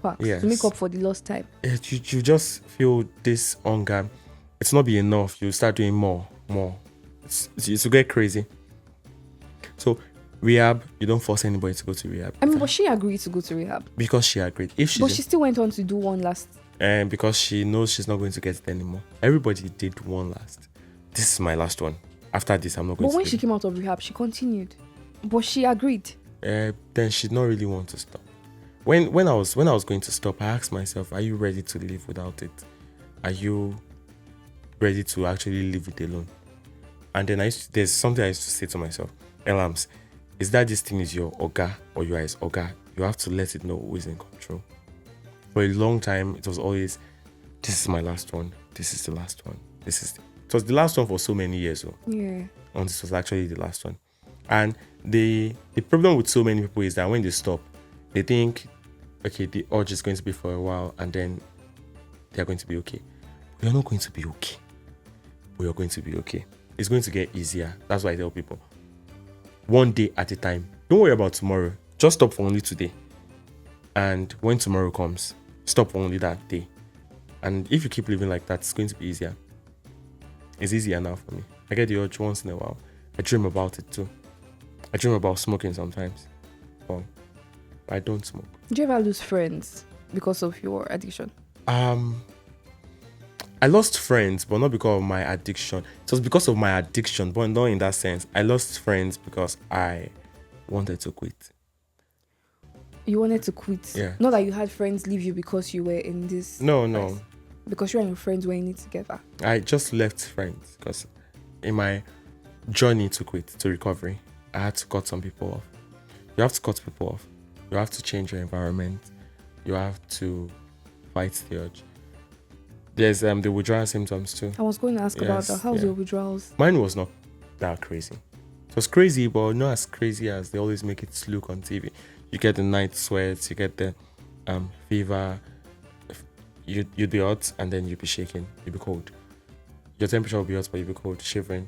Speaker 2: packs.
Speaker 1: Yes.
Speaker 2: To make up for the lost time.
Speaker 1: You just feel this hunger. It's not be enough. You start doing more. It's to get crazy. So rehab, you don't force anybody to go to rehab.
Speaker 2: But she agreed to go to rehab.
Speaker 1: Because she agreed.
Speaker 2: But she still went on to do one last.
Speaker 1: And because she knows she's not going to get it anymore. Everybody did one last. This is my last one. After this, I'm not going to.
Speaker 2: But when she came out of rehab, she continued. But she agreed.
Speaker 1: Then she did not really want to stop. When I was going to stop, I asked myself, are you ready to live without it? Are you ready to actually live it alone? And then there's something I used to say to myself, Ellams, is that this thing is your Oga or you are his Oga? You have to let it know who is in control. For a long time, it was always, this is my last one. This is the last one. It was the last one for so many years.
Speaker 2: Yeah.
Speaker 1: And this was actually the last one. And the problem with so many people is that when they stop, they think, okay, the urge is going to be for a while and then they're going to be okay. You're not going to be okay. But you're going to be okay. It's going to get easier. That's why I tell people. One day at a time. Don't worry about tomorrow. Just stop for only today. And when tomorrow comes, stop for only that day. And if you keep living like that, it's going to be easier. It's easier now for me. I get the urge once in a while. I dream about it too. I dream about smoking sometimes. But I don't smoke.
Speaker 2: Do you ever lose friends because of your addiction?
Speaker 1: I lost friends, but not because of my addiction. It was because of my addiction, but not in that sense. I lost friends because I wanted to quit.
Speaker 2: You wanted to quit?
Speaker 1: Yeah.
Speaker 2: Not that you had friends leave you because you were in this...
Speaker 1: No.
Speaker 2: Because you and your friends were in it together.
Speaker 1: I just left friends because in my journey to quit, to recovery, I had to cut some people off. You have to cut people off. You have to change your environment. You have to fight the urge. There's the withdrawal symptoms too.
Speaker 2: I was going to ask about that. How's your withdrawals?
Speaker 1: Mine was not that crazy. It was crazy, but not as crazy as they always make it look on TV. You get the night sweats, you get the fever, you'd be hot and then you'd be shaking, you'd be cold. Your temperature will be hot, but you'll be cold, shivering.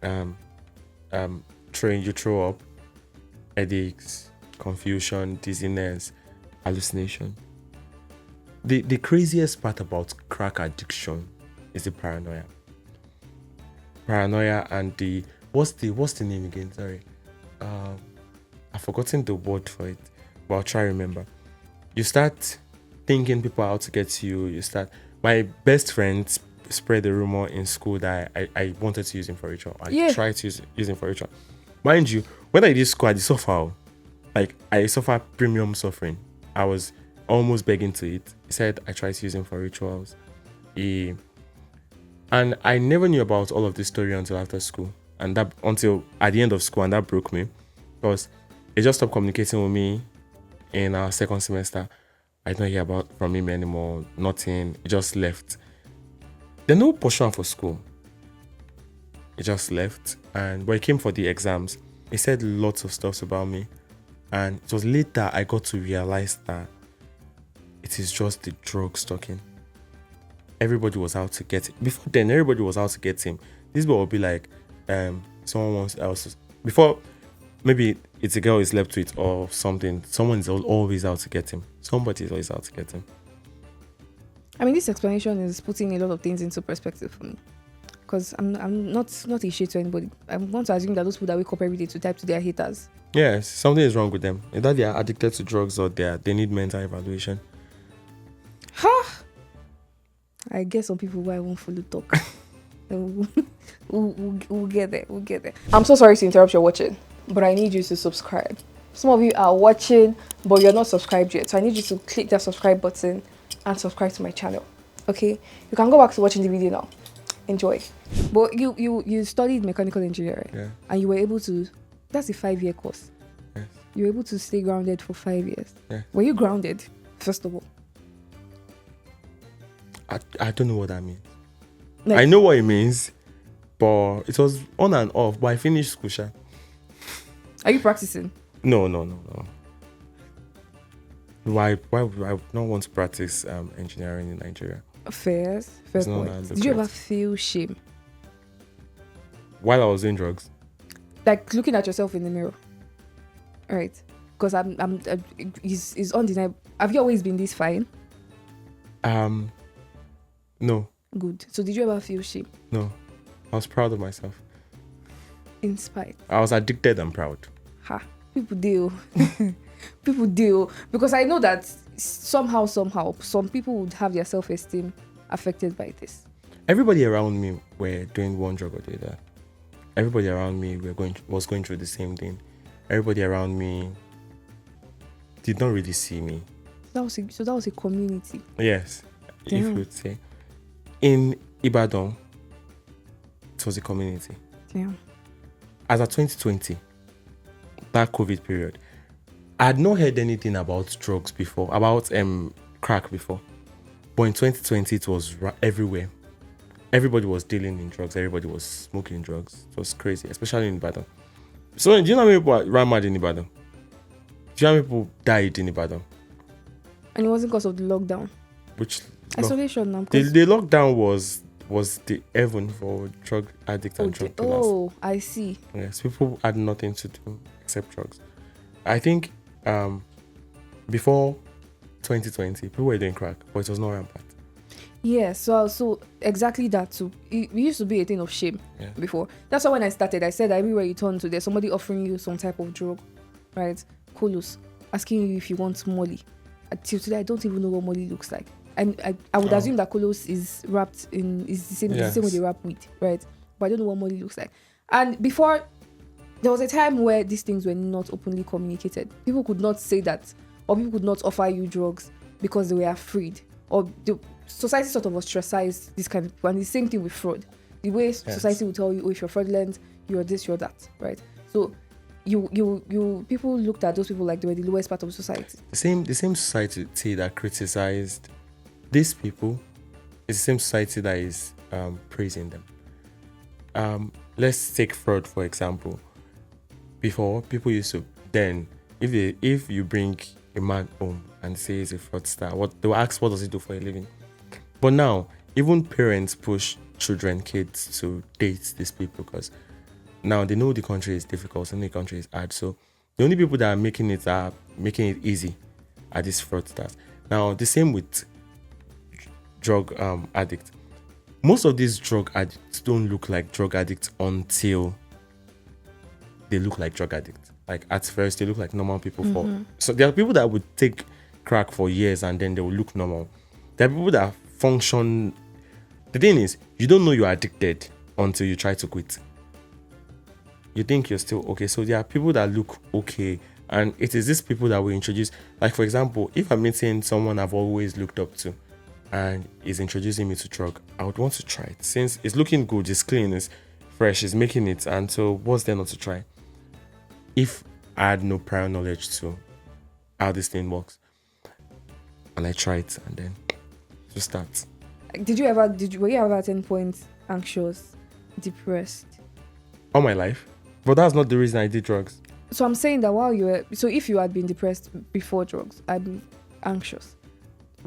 Speaker 1: You throw up, headaches, confusion, dizziness, hallucination. The craziest part about crack addiction is the paranoia. Paranoia and the what's the name again? Sorry, I've forgotten the word for it, but I'll try to remember. You start thinking people are out to get you. My best friend spread the rumor in school that I wanted to use him for ritual. I tried to use him for ritual. Mind you, when I did school, I did suffer. Like I suffer premium suffering. I was almost begging to eat. He said I tried to use him for rituals. And I never knew about all of this story until after school. And that until at the end of school, and that broke me. Because he just stopped communicating with me in our second semester. I don't hear from him anymore. Nothing. He just left. There's no portion for school. He just left. And when he came for the exams, he said lots of stuff about me. And it was later I got to realize that it is just the drugs talking. Everybody was out to get him. Before then, everybody was out to get him. This boy will be like, someone wants else. Before, maybe it's a girl he slept with or something. Someone is always out to get him. Somebody is always out to get him.
Speaker 2: I mean, this explanation is putting a lot of things into perspective for me. Because I'm not a shit to anybody. I want to assume that those people that wake up every day to type to their haters.
Speaker 1: Yes, something is wrong with them. Either they are addicted to drugs or they need mental evaluation.
Speaker 2: I guess some people why I won't fully talk. We'll get there. We'll get there. I'm so sorry to interrupt your watching, but I need you to subscribe. Some of you are watching, but you're not subscribed yet. So I need you to click that subscribe button and subscribe to my channel. Okay? You can go back to watching the video now. Enjoy. But you studied mechanical engineering.
Speaker 1: Yeah.
Speaker 2: And you were able to... That's a 5-year course.
Speaker 1: Yes.
Speaker 2: You were able to stay grounded for 5 years.
Speaker 1: Yeah.
Speaker 2: Were you grounded, first of all?
Speaker 1: I don't know what that means.
Speaker 2: Like,
Speaker 1: I know what it means, but it was on and off. But I finished school, Sha.
Speaker 2: Are you practicing?
Speaker 1: No. Why would I not want to practice engineering in Nigeria?
Speaker 2: Fair point. Did you ever feel shame?
Speaker 1: While I was doing drugs?
Speaker 2: Like looking at yourself in the mirror. All right. Because it's undeniable. Have you always been this fine?
Speaker 1: No.
Speaker 2: Good. So did you ever feel shame?
Speaker 1: No. I was proud of myself.
Speaker 2: In spite.
Speaker 1: I was addicted and proud.
Speaker 2: People deal. People deal. Because I know that somehow, some people would have their self-esteem affected by this.
Speaker 1: Everybody around me were doing one drug or the other. Everybody around me was going through the same thing. Everybody around me did not really see me.
Speaker 2: That was a community.
Speaker 1: Yes.
Speaker 2: Damn.
Speaker 1: If you would say. In Ibadan, it was a community.
Speaker 2: Yeah.
Speaker 1: As of 2020, that COVID period, I had not heard anything about drugs before, about crack before. But in 2020, it was everywhere. Everybody was dealing in drugs. Everybody was smoking drugs. It was crazy, especially in Ibadan. So, do you know how many people ran mad in Ibadan? Do you know how many people died in Ibadan?
Speaker 2: And it wasn't because of the lockdown.
Speaker 1: Which
Speaker 2: isolation now.
Speaker 1: The lockdown was the heaven for drug addicts and drug dealers.
Speaker 2: Oh, I see.
Speaker 1: Yes, people had nothing to do except drugs. I think before 2020, people were doing crack, but it was not rampant.
Speaker 2: Yeah, so exactly that too. It used to be a thing of shame before. That's why when I started, I said everywhere you turn to, there's somebody offering you some type of drug, right? Colos, asking you if you want Molly. Until today, I don't even know what Molly looks like. And I would assume that Colos is wrapped in, is the same way they wrap weed, right? But I don't know what Molly looks like. And before, there was a time where these things were not openly communicated. People could not say that, or people could not offer you drugs because they were afraid, or the society sort of ostracized this kind of people. And the same thing with fraud. The way society will tell you, oh, if you're fraudulent, you're this, you're that, right? So you people looked at those people like they were the lowest part of society.
Speaker 1: The same society that criticized these people is the same society that is praising them. Let's take fraud for example. Before, people used to then, if you bring a man home and say he's a fraudster, they will ask, what does he do for a living? But now, even parents push kids to date these people because now they know the country is difficult, they know the country is hard. So the only people that are making it easy are these fraudsters. Now, the same with drug addicts. Most of these drug addicts don't look like drug addicts until they look like drug addicts. Like at first, they look like normal people. So there are people that would take crack for years and then they will look normal. There are people that function. The thing is, you don't know you're addicted until you try to quit. You think you're still okay. So there are people that look okay, and it is these people that we introduce. Like for example, if I'm meeting someone I've always looked up to, and is introducing me to drug, I would want to try it since it's looking good, it's clean, it's fresh, it's making it. And so, what's there not to try? If I had no prior knowledge to how this thing works, and I try it, and then to start.
Speaker 2: Were you ever at any point anxious, depressed?
Speaker 1: All my life, but that's not the reason I did drugs.
Speaker 2: So I'm saying that if you had been depressed before drugs, I'd be anxious,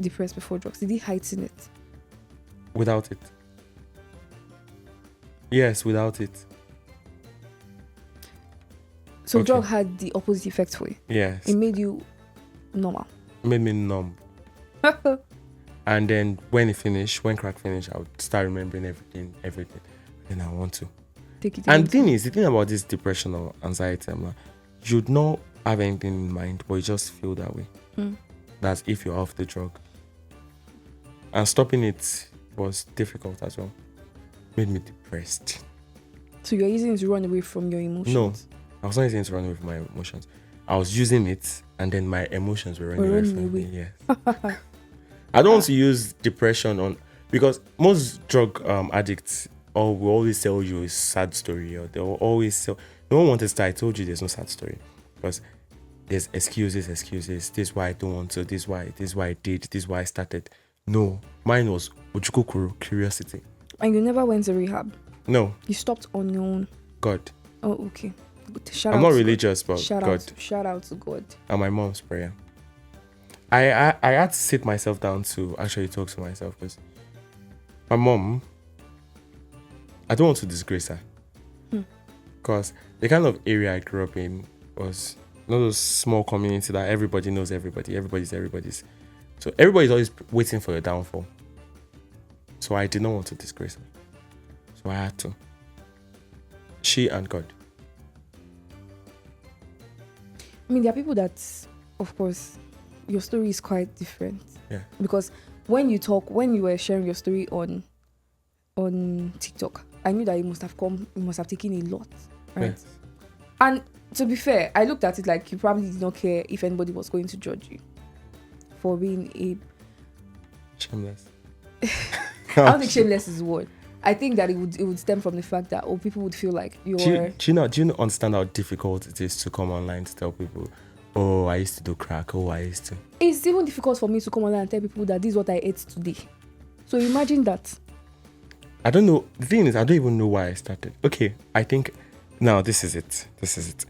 Speaker 2: depressed before drugs. Did he heighten it?
Speaker 1: Without it. Yes, without it.
Speaker 2: So drug had the opposite effect for you?
Speaker 1: Yes.
Speaker 2: It made you normal?
Speaker 1: It made me numb. And then when crack finished, I would start remembering everything. And I want to.
Speaker 2: Take it.
Speaker 1: And the thing about this depression or anxiety, you'd not have anything in mind, but you just feel that way. That's if you're off the drug. And stopping it was difficult as well. Made me depressed.
Speaker 2: So you're using it to run away from your emotions?
Speaker 1: No, I was not using it to run away from my emotions. I was using it, and then my emotions were running away from me. Yes. I don't want to use depression because most drug addicts will always tell you a sad story, or they'll always tell. No one wanted to start. I told you there's no sad story because there's excuses. This is why I don't want to. This is why I did. This is why I started. No, mine was ojukokuru, curiosity. And
Speaker 2: you never went to rehab?
Speaker 1: No.
Speaker 2: You stopped on your own?
Speaker 1: God.
Speaker 2: Oh, okay.
Speaker 1: I'm not religious, but God.
Speaker 2: Shout out to God.
Speaker 1: And my mom's prayer. I had to sit myself down to actually talk to myself because my mom, I don't want to disgrace her. Because the kind of area I grew up in was not those small community that everybody knows everybody. Everybody's. So everybody's always waiting for your downfall. So I did not want to disgrace her. So I had to. She and God.
Speaker 2: I mean, there are people that, of course, your story is quite different.
Speaker 1: Yeah.
Speaker 2: Because when you were sharing your story on TikTok, I knew that you must have taken a lot, right?
Speaker 1: Yes.
Speaker 2: And to be fair, I looked at it like you probably did not care if anybody was going to judge you for being a
Speaker 1: shameless.
Speaker 2: I don't think shameless is the word. I think that it would stem from the fact that people would feel like you're.
Speaker 1: Do you not understand how difficult it is to come online to tell people, Oh, I used to do crack. Oh, I used to.
Speaker 2: It's even difficult for me to come online and tell people that this is what I ate today. So imagine that.
Speaker 1: I don't know. The thing is, I don't even know why I started. Okay, I think now this is it. This is it.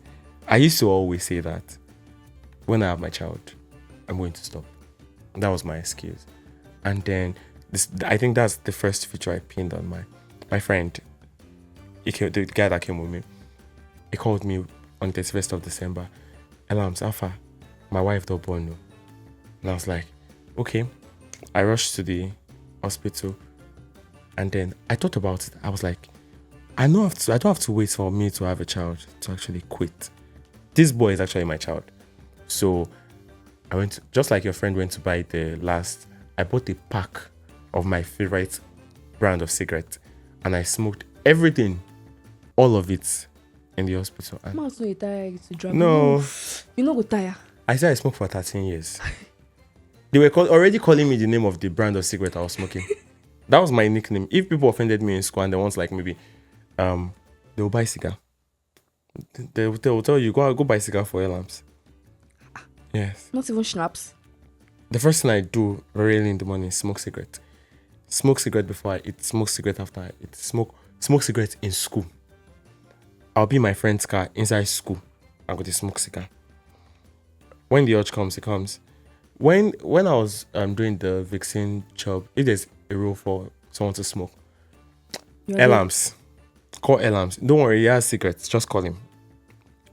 Speaker 1: I used to always say that when I have my child, I'm going to stop. That was my excuse. And then I think that's the first feature I pinned on my friend. The guy that came with me. He called me on the 31st of December. Ellam, Alpha, my wife don't born no. And I was like, okay. I rushed to the hospital, and then I thought about it. I was like, I don't have to wait for me to have a child to actually quit. This boy is actually my child. So I went to, just like your friend went to buy I bought a pack of my favorite brand of cigarette, and I smoked everything, all of it, in the hospital. And
Speaker 2: Man, so you tired to drive.
Speaker 1: no,
Speaker 2: You know go tire.
Speaker 1: I said I smoked for 13 years. They were already calling me the name of the brand of cigarette I was smoking. That was my nickname. If people offended me in school and they want like maybe, they will buy cigar. They will tell you, go buy cigar for Ellams. Yes.
Speaker 2: Not even schnapps.
Speaker 1: The first thing I do very early in the morning is smoke cigarette. Smoke cigarette before I eat, smoke cigarette after I eat, smoke cigarette in school. I'll be in my friend's car inside school. I'm going to smoke cigar. When the urge comes, it comes. When I was doing the vaccine job, if there's a rule for someone to smoke, Ellams. Call Ellams. Don't worry, he has cigarettes. Just call him.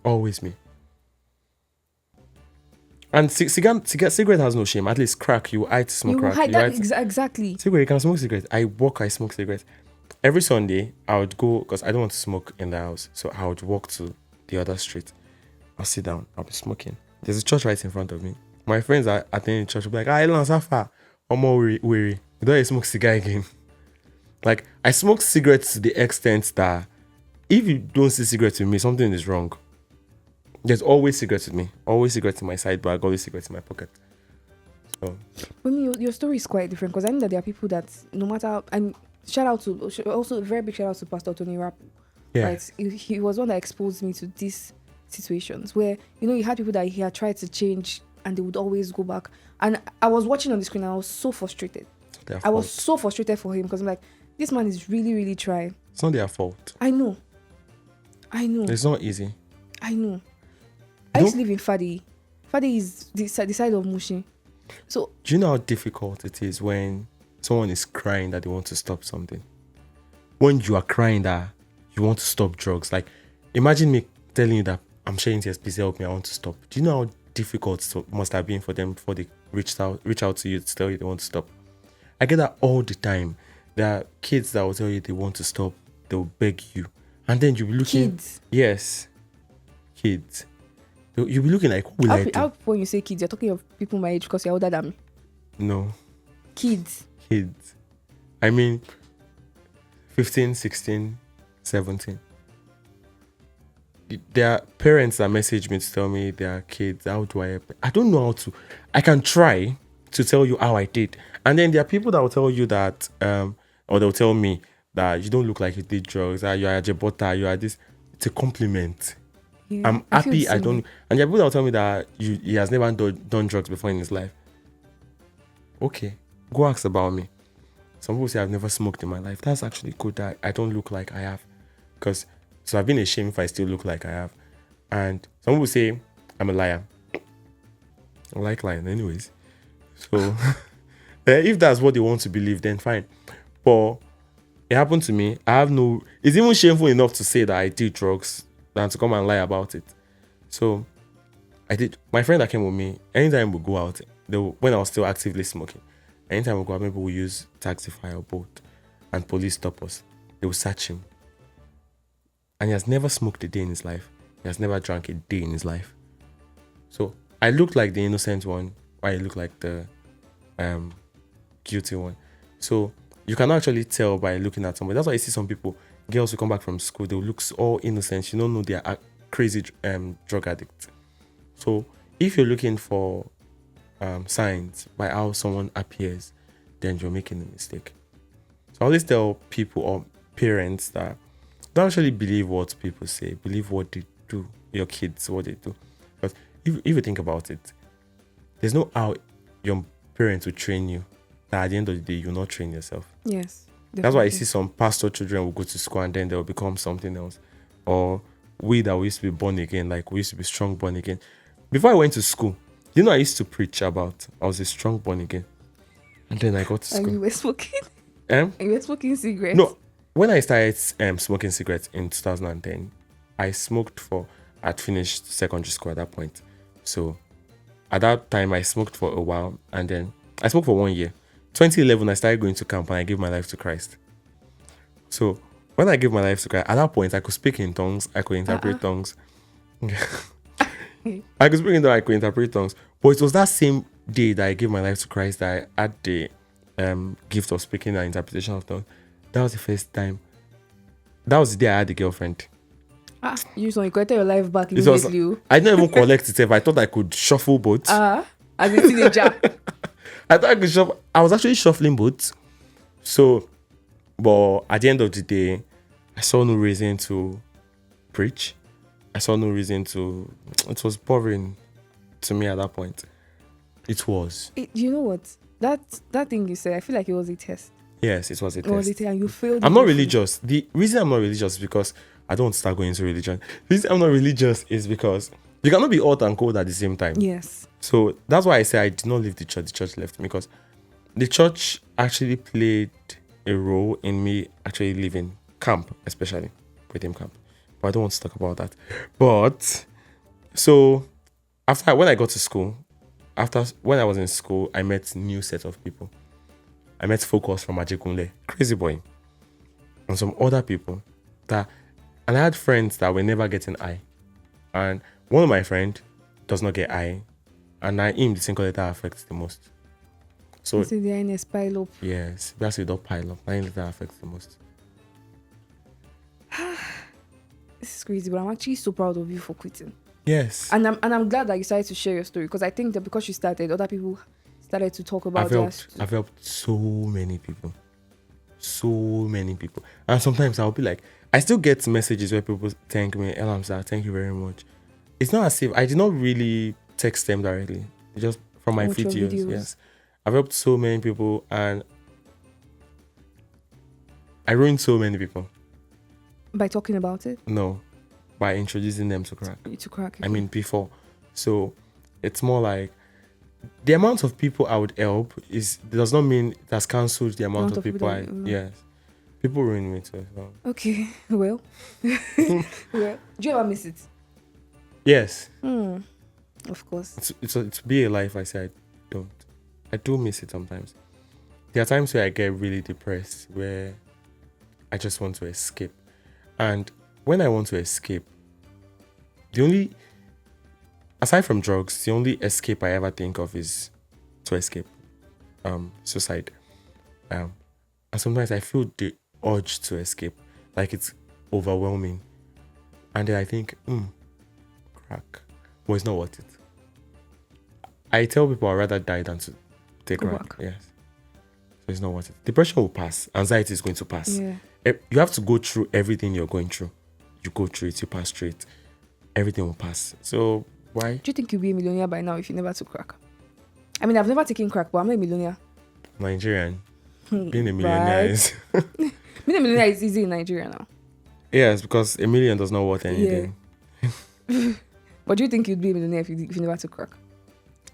Speaker 1: Always me. And cigarette has no shame. At least crack, you hide to smoke crack.
Speaker 2: Hide that exactly.
Speaker 1: Cigarette, you can smoke cigarette. I smoke cigarette. Every Sunday, I would go, because I don't want to smoke in the house. So I would walk to the other street. I'll sit down. I'll be smoking. There's a church right in front of me. My friends are attending church. Will be like, Ellam, Safa. I'm more weary. You don't smoke cigar again. Like, I smoke cigarettes to the extent that if you don't see cigarettes with me, something is wrong. There's always cigarettes with me. Always cigarettes in my side bag. Always cigarettes in my pocket. So.
Speaker 2: I mean, your story is quite different, because I know that there are people that no matter... And shout out to... Also, a very big shout out to Pastor Tony Rapp.
Speaker 1: Yeah.
Speaker 2: Right? He was one that exposed me to these situations where, you know, you had people that he had tried to change and they would always go back. And I was watching on the screen and I was so frustrated. I was so frustrated for him, because I'm like, this man is really, really trying.
Speaker 1: It's not their fault.
Speaker 2: I know.
Speaker 1: It's not easy.
Speaker 2: I know. I used to live in Fadi. Fadi is the side of Mushi. So
Speaker 1: do you know how difficult it is when someone is crying that they want to stop something? When you are crying that you want to stop drugs. Like, imagine me telling you that I'm sharing tears, please help me, I want to stop. Do you know how difficult it must have been for them before they reach out to you to tell you they want to stop? I get that all the time. There are kids that will tell you they want to stop. They will beg you. And then you'll be looking...
Speaker 2: Kids?
Speaker 1: Yes. Kids. You'll be looking like, who will I do?
Speaker 2: When you say kids, you're talking of people my age because you're older than me.
Speaker 1: No.
Speaker 2: Kids.
Speaker 1: I mean, 15, 16, 17. There are parents that message me to tell me they are kids. How do I help? I don't know how to. I can try to tell you how I did. And then there are people that will tell you that, or they'll tell me that you don't look like you did drugs, that you are a jebota, you are this. It's a compliment. Yeah, I'm happy I don't. And there are people that will tell me that he has never done drugs before in his life. Okay, go ask about me. Some people say I've never smoked in my life. That's actually good that I don't look like I have. So I've been ashamed if I still look like I have. And some people say I'm a liar. I like lying anyways. So if that's what they want to believe, then fine. But it happened to me. It's even shameful enough to say that I did drugs than to come and lie about it. So I did. My friend that came with me, anytime we go out, when I was still actively smoking, anytime we go out, maybe we use Taxify or boat and police stop us, they will search him. And he has never smoked a day in his life. He has never drank a day in his life. So I looked like the innocent one, while I look like the guilty one. So you can actually tell by looking at somebody. That's why I see some people, girls who come back from school, they will look all innocent. You don't know they are crazy drug addicts. So if you're looking for signs by how someone appears, then you're making a mistake. So I always tell people or parents that don't actually believe what people say. Believe what they do. Your kids, what they do. But if you think about it, there's no how your parents will train you that at the end of the day you'll not train yourself.
Speaker 2: Yes.
Speaker 1: That's why I
Speaker 2: definitely.
Speaker 1: see some pastor children will go to school and then they'll become something else. Or we that we used to be born again, like we used to be strong born again. Before I went to school, I used to preach about I was a strong born again. And then I got to
Speaker 2: And
Speaker 1: school.
Speaker 2: you were smoking.
Speaker 1: Um,
Speaker 2: And you were smoking cigarettes.
Speaker 1: no, when I started smoking cigarettes in 2010, I'd finished secondary school at that point. So at that time, I smoked for a while and then I smoked for 1 year. 2011, I started going to camp and I gave my life to Christ. So when I gave my life to Christ, at that point, I could speak in tongues, I could interpret tongues. I could speak in tongues, I could interpret tongues. But it was that same day that I gave my life to Christ that I had the gift of speaking and interpretation of tongues. That was the first time. That was the day I had a girlfriend.
Speaker 2: You got your life back
Speaker 1: It was,
Speaker 2: immediately.
Speaker 1: I didn't even collect it. I thought I could shuffle both.
Speaker 2: As a teenager.
Speaker 1: I thought I could shuffle. I was actually shuffling both. So, but at the end of the day, I saw no reason to preach. I saw no reason to. It was boring to me at that point. It was.
Speaker 2: You know what? That thing you said, I feel like it was a test.
Speaker 1: Yes, it was a
Speaker 2: It was a
Speaker 1: test.
Speaker 2: test, and you failed.
Speaker 1: I'm not
Speaker 2: beautifully.
Speaker 1: religious. The reason I'm not religious is because I don't want to start going into religion. The reason I'm not religious is because you cannot be hot and cold at the same time.
Speaker 2: Yes.
Speaker 1: So that's why I say I did not leave the church. The church left me because the church actually played a role in me actually leaving camp, especially Redeem camp. But I don't want to talk about that. But so when I got to school, when I was in school, I met new set of people. I met Focus from Ajekunle, crazy boy, and some other people and I had friends that were never getting I. And one of my friend does not get I, and him the single letter affects the most. So
Speaker 2: See the INS pile up.
Speaker 1: yes, that's it, don't pile up. 9 letter affects the most.
Speaker 2: This is crazy, but I'm actually so proud of you for quitting.
Speaker 1: Yes.
Speaker 2: And I'm glad that you started to share your story, because I think that because you started, other people started to talk about
Speaker 1: I've helped so many people. So many people. And sometimes I'll be like, I still get messages where people thank me, Ellam sir, thank you very much. It's not as if I did not really text them directly. Just from my
Speaker 2: Watch your
Speaker 1: videos. Yes. I've helped so many people and I ruined so many people.
Speaker 2: by talking about it.
Speaker 1: No. By introducing them to crack.
Speaker 2: To crack.
Speaker 1: I mean before. So it's more like the amount of people I would help does not mean it has cancelled the amount of people yes. People ruin me too. So.
Speaker 2: Okay, well. Well, do you ever miss it?
Speaker 1: Yes.
Speaker 2: Of course.
Speaker 1: It's to be a life I say I don't. I do miss it sometimes. There are times where I get really depressed where I just want to escape. And when I want to escape, aside from drugs, the only escape I ever think of is to escape suicide. And sometimes I feel the urge to escape, like it's overwhelming. And then I think, crack. But it's not worth it. I tell people I'd rather die than to take crack. Yes. So it's not worth it. Depression will pass. Anxiety is going to pass.
Speaker 2: Yeah.
Speaker 1: You have to go through everything you're going through. You go through it, you pass through it. Everything will pass. So why?
Speaker 2: Do you think you'll be a millionaire by now if you never took crack? I mean, I've never taken crack, but I'm not a millionaire.
Speaker 1: Nigerian. Being a millionaire is...
Speaker 2: Being a millionaire is easy in Nigeria now.
Speaker 1: Yes, because $1 million does not worth anything.
Speaker 2: Yeah. But do you think you'd be a millionaire if you never took crack?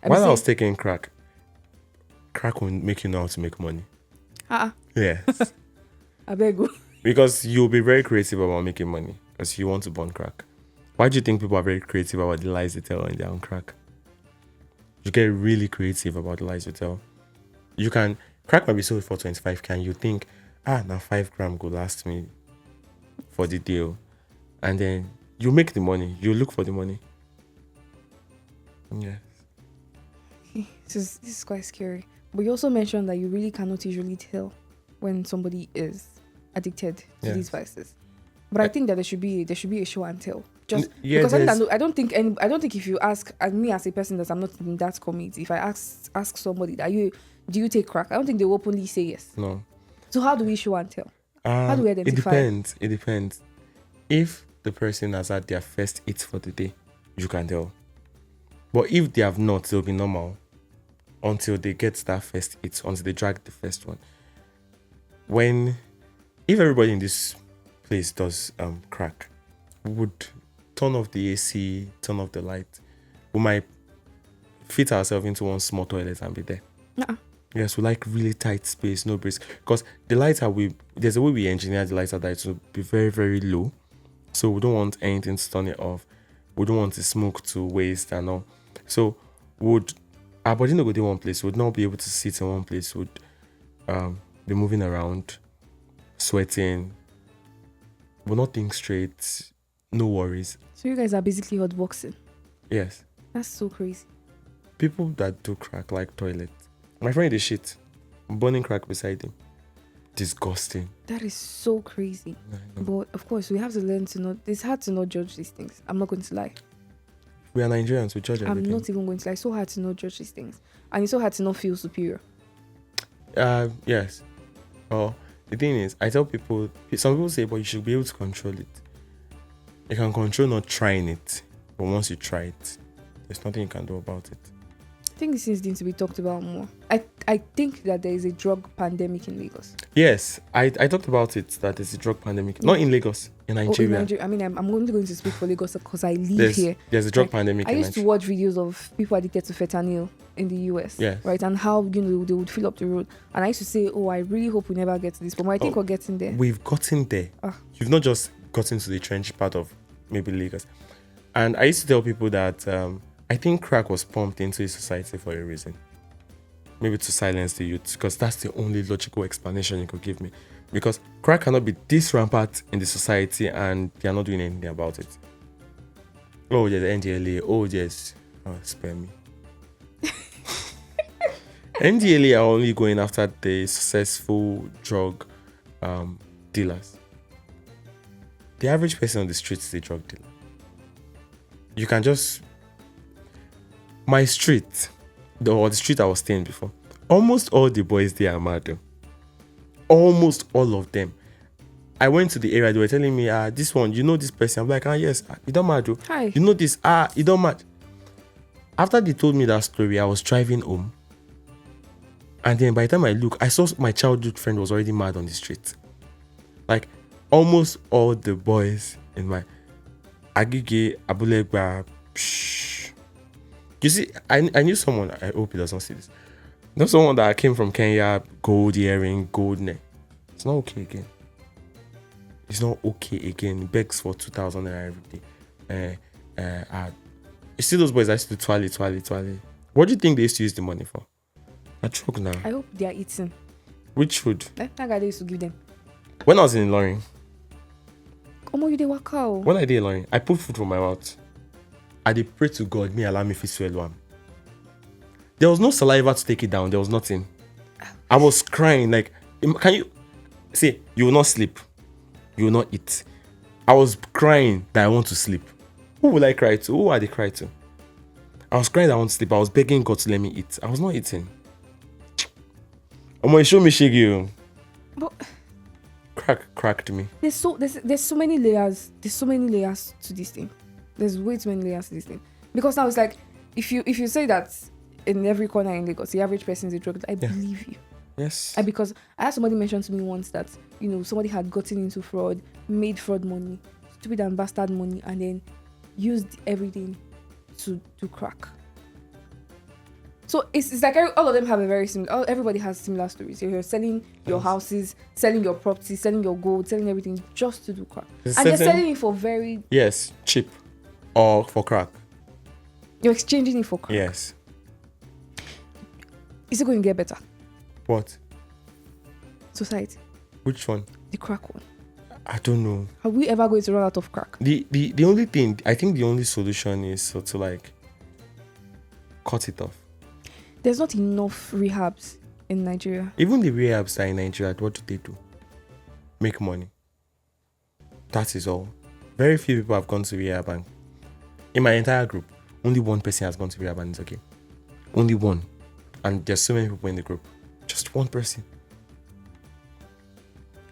Speaker 1: While I was taking crack will make you know how to make money. Yes.
Speaker 2: I beg you.
Speaker 1: Because you'll be very creative about making money because you want to burn crack. Why do you think people are very creative about the lies they tell when they're on crack? You get really creative about the lies you tell. Crack might be sold for 25k and you think, now 5 grams could last me for the deal. And then you make the money. You look for the money. Yes.
Speaker 2: This is quite scary. But you also mentioned that you really cannot usually tell when somebody is addicted to these vices. But I think that there should be a show and tell. Just because I don't think if you ask, and me as a person that I'm not in that community, if I ask somebody do you take crack, I don't think they will openly say yes.
Speaker 1: No.
Speaker 2: So how do we show and tell? How do we identify?
Speaker 1: It depends. If the person has had their first hit for the day, you can tell. But if they have not, they'll be normal until they get that first hit, until they drag the first one. If everybody in this place does crack, we would turn off the AC, turn off the light. We might fit ourselves into one small toilet and be there. Yes, we like really tight space, no breeze. Because there's a way we engineer the lighter that it will be very, very low. So we don't want anything to turn it off. We don't want the smoke to waste and all. So our body not go to one place. Would not be able to sit in one place. Would be moving around, sweating. We'll not think straight. No worries.
Speaker 2: So you guys are basically hotboxing.
Speaker 1: Yes.
Speaker 2: That's so crazy.
Speaker 1: People that do crack like toilet. My friend is shit. Burning crack beside him. Disgusting.
Speaker 2: That is so crazy. But of course, we have to learn to not. It's hard to not judge these things. I'm not going to lie.
Speaker 1: We are Nigerians. We judge everything.
Speaker 2: I'm not even going to lie. It's so hard to not judge these things, and it's so hard to not feel superior.
Speaker 1: Yes. Or the thing is, I tell people. Some people say, but you should be able to control it. You can control not trying it, but once you try it, there's nothing you can do about it.
Speaker 2: I think this needs to be talked about more. I think that there is a drug pandemic in Lagos.
Speaker 1: Yes, I talked about it, that there's a drug pandemic. Not in Lagos, in Nigeria.
Speaker 2: In Nigeria. I mean, I'm only going to speak for Lagos because I live here.
Speaker 1: There's a drug pandemic
Speaker 2: I
Speaker 1: in
Speaker 2: used to watch videos of people addicted to fentanyl in the US.
Speaker 1: Yes.
Speaker 2: Right? And how, they would fill up the road. And I used to say, I really hope we never get to this. But I think we're getting there.
Speaker 1: We've gotten there. You've not just gotten to the trench part of maybe Lagos. And I used to tell people that I think crack was pumped into the society for a reason. Maybe to silence the youth, because that's the only logical explanation you could give me. Because crack cannot be this rampant in the society and they are not doing anything about it. Oh, there's NDLA. Oh, yes. Spare me. NDLA are only going after the successful drug dealers. The average person on the street is a drug dealer. You can just... My street, the street I was staying before, almost all the boys there are mad though. Almost all of them. I went to the area, they were telling me, this one, you know this person. I'm like, yes, you don't mad though.
Speaker 2: Hi.
Speaker 1: You know this, you don't mad. After they told me that story, I was driving home. And then by the time I look, I saw my childhood friend was already mad on the street. Like, almost all the boys in my Agige, Abulegba, you see, I knew someone, I hope he does not see this. Not someone that came from Kenya, gold earring, gold neck. It's not okay again. It's not okay again. It begs for 2,000 naira every day. You see those boys that used to twally. What do you think they used to use the money for? A truck now.
Speaker 2: I hope they are eating.
Speaker 1: Which food?
Speaker 2: That guy they used to give them.
Speaker 1: When I was in Ilorin.
Speaker 2: You dey waka o.
Speaker 1: When I did Ilorin, I put food from my mouth. I did pray to God, me allow me to swallow am. There was no saliva to take it down. There was nothing. I was crying. Like, can you see? You will not sleep. You will not eat. I was crying that I want to sleep. Who will I cry to? Who are they cry to? I was crying that I want to sleep. I was begging God to let me eat. I was not eating. Show me shaggy.
Speaker 2: But
Speaker 1: cracked me.
Speaker 2: There's so many layers. There's so many layers to this thing. There's way too many layers to this thing. Because now it's like, if you say that in every corner in Lagos, the average person is a drug, I believe you.
Speaker 1: Yes.
Speaker 2: Because I had somebody mention to me once that, somebody had gotten into fraud, made fraud money, stupid and bastard money, and then used everything to crack. So it's like all of them have a very similar, everybody has similar stories. You're selling your houses, selling your property, selling your gold, selling everything just to do crack. They're selling it for very...
Speaker 1: Yes, cheap. Or for crack.
Speaker 2: You're exchanging it for crack.
Speaker 1: Yes.
Speaker 2: Is it going to get better?
Speaker 1: What?
Speaker 2: Society.
Speaker 1: Which one?
Speaker 2: The crack one.
Speaker 1: I don't know.
Speaker 2: Are we ever going to run out of crack?
Speaker 1: The only thing, I think the only solution is to like cut it off.
Speaker 2: There's not enough rehabs in Nigeria.
Speaker 1: Even the rehabs that are in Nigeria, what do they do? Make money. That is all. Very few people have gone to rehab, and in my entire group, only one person has gone to rehab and it's okay. Only one. And there's so many people in the group. Just one person.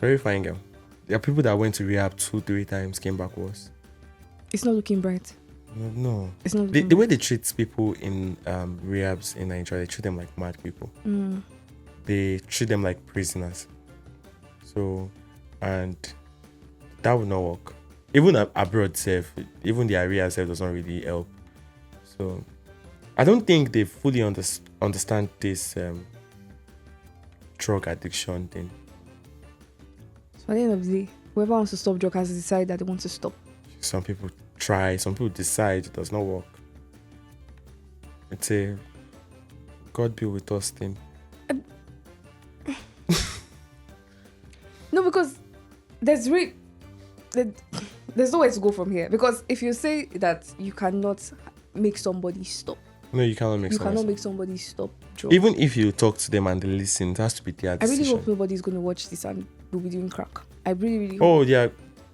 Speaker 1: Very fine girl. There are people that went to rehab 2-3 times, came back worse.
Speaker 2: It's not looking bright.
Speaker 1: No.
Speaker 2: It's not
Speaker 1: The way they treat people in rehabs in Nigeria, they treat them like mad people. They treat them like prisoners. So, and that would not work. Even abroad self, even the area self does not really help. So, I don't think they fully understand this drug addiction thing.
Speaker 2: So at the end of the day, whoever wants to stop drug has to decide that they want to stop.
Speaker 1: Some people try, some people decide it does not work. It's a God be with us thing.
Speaker 2: No, because there's no way to go from here. Because if you say that you cannot make somebody stop,
Speaker 1: No, you cannot make
Speaker 2: somebody stop drug.
Speaker 1: Even if you talk to them and they listen, it has to be their decision.
Speaker 2: I really hope nobody's going to watch this and will be doing crack. I really hope.
Speaker 1: Oh, yeah.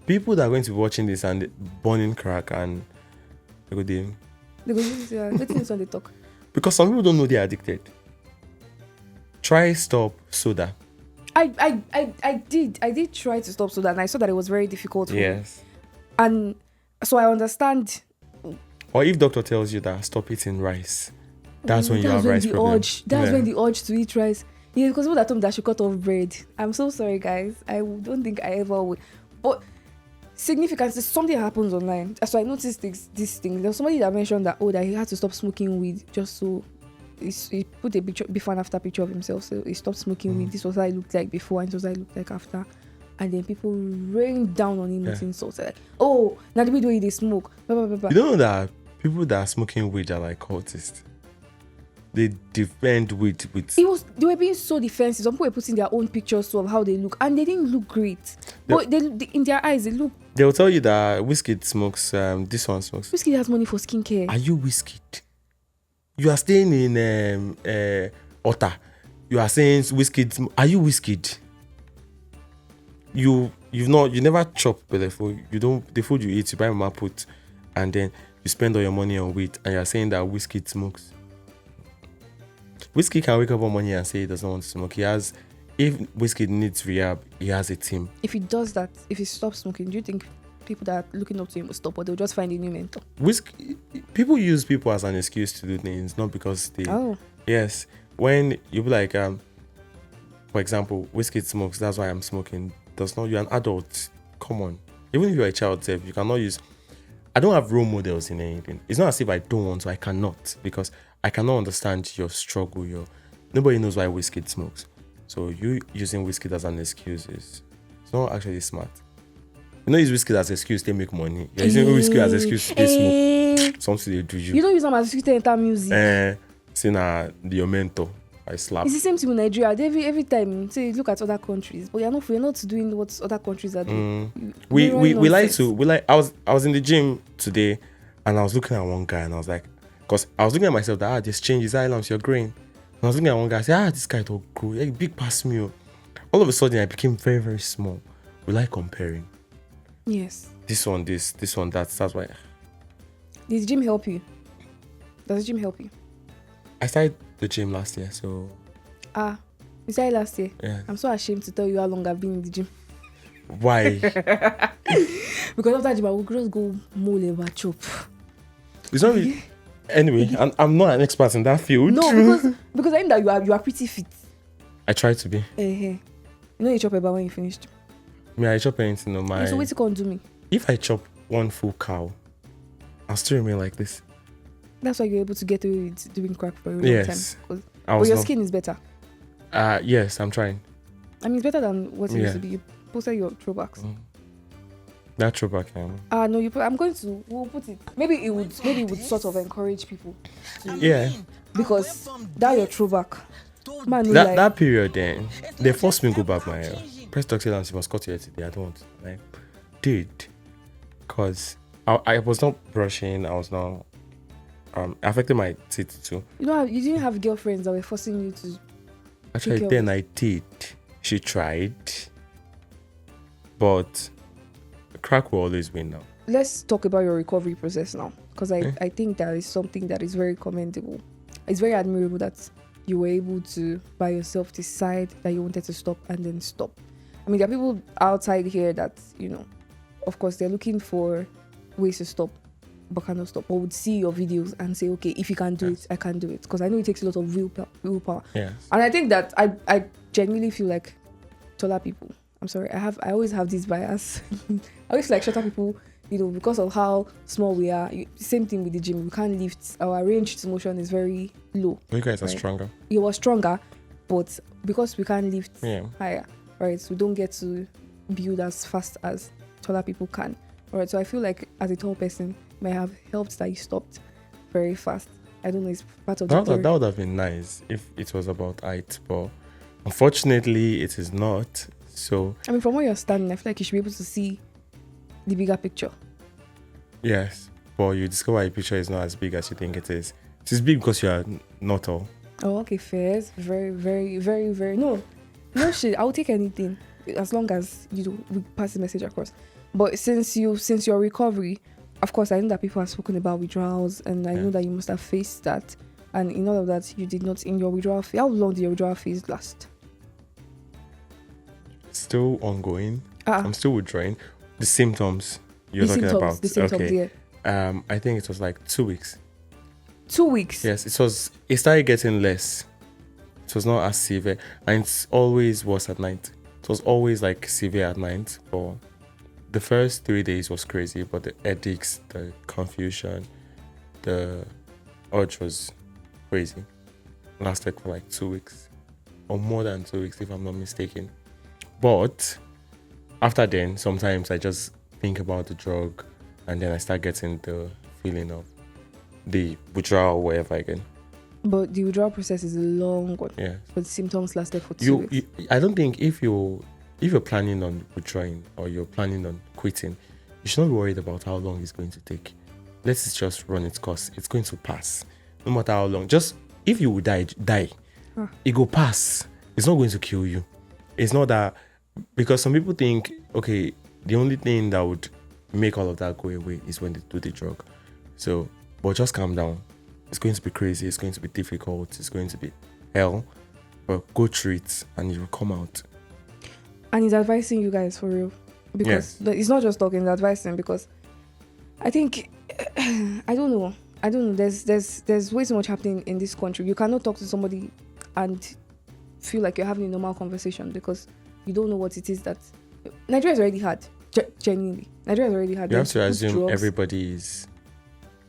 Speaker 1: People that are going to be watching this and burning crack and they go there.
Speaker 2: They go, letting this on the talk.
Speaker 1: Because some people don't know they're addicted. Try stop soda.
Speaker 2: I did try to stop soda, and I saw that it was very difficult for me. And so I understand.
Speaker 1: Or if doctor tells you that stop eating rice, that's when you have rice problem.
Speaker 2: That's when the urge to eat rice. Yeah, because people that told me that I should cut off bread. I'm so sorry, guys. I don't think I ever would. But significance is something that happens online. So I noticed this thing. There was somebody that mentioned that that he had to stop smoking weed just so he put a picture, before and after picture of himself. So he stopped smoking weed. This was how it looked like before, and this was how it looked like after. And then people rained down on him with insults. Like, now the way they smoke. Blah, blah, blah, blah.
Speaker 1: You don't know that people that are smoking weed are like cultists. They defend weed with.
Speaker 2: They were being so defensive. Some people were putting their own pictures of how they look, and they didn't look great. But they, in their eyes, they look.
Speaker 1: They will tell you that whiskey smokes. This one smokes.
Speaker 2: Whiskey has money for skincare.
Speaker 1: Are you whiskey? You are staying in Otta. You are saying whiskey. Are you whiskey? You never chop belleful. You don't. The food you eat, you buy mama put, and then you spend all your money on weed, and you are saying that whiskey smokes. Whiskey can wake up one morning and say he doesn't want to smoke. If Whiskey needs rehab, he has a team. If he does that, if he stops smoking, do you think people that are looking up to him will stop, or they'll just find a new mentor? People use people as an excuse to do things, not because they. Oh. Yes. When you be like, for example, Whiskey smokes, that's why I'm smoking. Does not. You're an adult. Come on. Even if you're a child, you cannot use. I don't have role models in anything. It's not as if I don't want to. I cannot, because I cannot understand your struggle. Nobody knows why Whiskey smokes. So you using Whiskey as an excuse it's not actually smart. You don't use Whiskey as an excuse to make money. You're using Whiskey as an excuse to smoke. Something they do you. You don't use them as an excuse to enter music. See now, your mentor. I slap. It's the same thing with Nigeria. Every time say look at other countries, but you're not doing what other countries are doing. We like. I was in the gym today, and I was looking at one guy, and I was like, because I was looking at myself that this changes Ellam, you're growing. And I was looking at one guy, I said, this guy don't grow, like big past me. All of a sudden, I became very, very small. We like comparing. Yes. This one, that. That's why. Did the gym help you? Does the gym help you? I started the gym last year, so. You started last year? Yeah. I'm so ashamed to tell you how long I've been in the gym. Why? Because after the gym, I will just go mole over chop. It's not really. Anyway, I'm not an expert in that field. No, because I know that you are pretty fit. I try to be. You know you chop about when you finished. I chop anything on my. So what's it going to do me? If I chop one full cow, I'll still remain like this. That's why you're able to get away with doing crack for a long time. But your skin is better. Yes, I'm trying. I mean, it's better than what it used to be. You posted your throwbacks. That throwback, yeah. No, we'll put it. Maybe it would sort of encourage people. Because that your throwback. Man, that period then, they forced me to go back my hair. Press doctor and she must cut your hair today. I don't want. Dude, because I was not brushing. I was not. Affected my teeth too. You didn't have girlfriends that were forcing you to. Actually, then I did. She tried, but crack will always win now. Let's talk about your recovery process now, because I think that is something that is very commendable. It's very admirable that you were able to by yourself decide that you wanted to stop and then stop. I mean, there are people outside here that, of course, they're looking for ways to stop.
Speaker 2: but cannot stop, or would see your videos and say, okay, if you can do it, I can do it. Because I know it takes a lot of willpower.
Speaker 1: Yes.
Speaker 2: And I think that I genuinely feel like taller people, I'm sorry, I always have this bias. I always feel like shorter people, because of how small we are. Same thing with the gym. We can't lift. Our range to motion is very low.
Speaker 1: You guys are stronger.
Speaker 2: You are stronger, but because we can't lift higher, right? So we don't get to build as fast as taller people can. All right. So I feel like as a tall person, it might have helped that you stopped very fast. I don't know. It's part of
Speaker 1: that would have been nice if it was about height, but unfortunately, it is not. So
Speaker 2: I mean, from where you're standing, I feel like you should be able to see the bigger picture.
Speaker 1: Yes, but you discover a picture is not as big as you think it is. It is big because you are not tall.
Speaker 2: Oh, okay, fair. It's very, very, very, very. No shit. I'll take anything as long as we pass the message across. But since your recovery, of course, I know that people have spoken about withdrawals, and I know that you must have faced that. And in all of that, you did not in your withdrawal phase. How long did your withdrawal phase last?
Speaker 1: Still ongoing. I'm still withdrawing. The symptoms you're talking about.
Speaker 2: The symptoms, yeah.
Speaker 1: I think it was like 2 weeks.
Speaker 2: 2 weeks?
Speaker 1: Yes, it started getting less. It was not as severe. And it's always worse at night. It was always like severe at night. But the first 3 days was crazy. But the headaches, the confusion, the urge was crazy. Lasted for like 2 weeks. Or more than 2 weeks if I'm not mistaken. But after then, sometimes I just think about the drug and then I start getting the feeling of the withdrawal or whatever again.
Speaker 2: But the withdrawal process is a long one.
Speaker 1: Yeah.
Speaker 2: But the symptoms lasted for 2 weeks.
Speaker 1: I don't think if you're planning on withdrawing or you're planning on quitting, you should not be worried about how long it's going to take. Let it just run its course. It's going to pass. No matter how long. Just if you would die. It will pass. It's not going to kill you. It's not that, because some people think, okay, the only thing that would make all of that go away is when they do the drug. So, but just calm down. It's going to be crazy. It's going to be difficult. It's going to be hell. But go through it and you will come out.
Speaker 2: And he's advising you guys for real. Because it's not just talking, he's advising, because I think, I don't know. There's way too much happening in this country. You cannot talk to somebody and feel like you're having a normal conversation because you don't know what it is that Nigeria is already hard. Genuinely, Nigeria is already hard.
Speaker 1: You have to assume everybody is.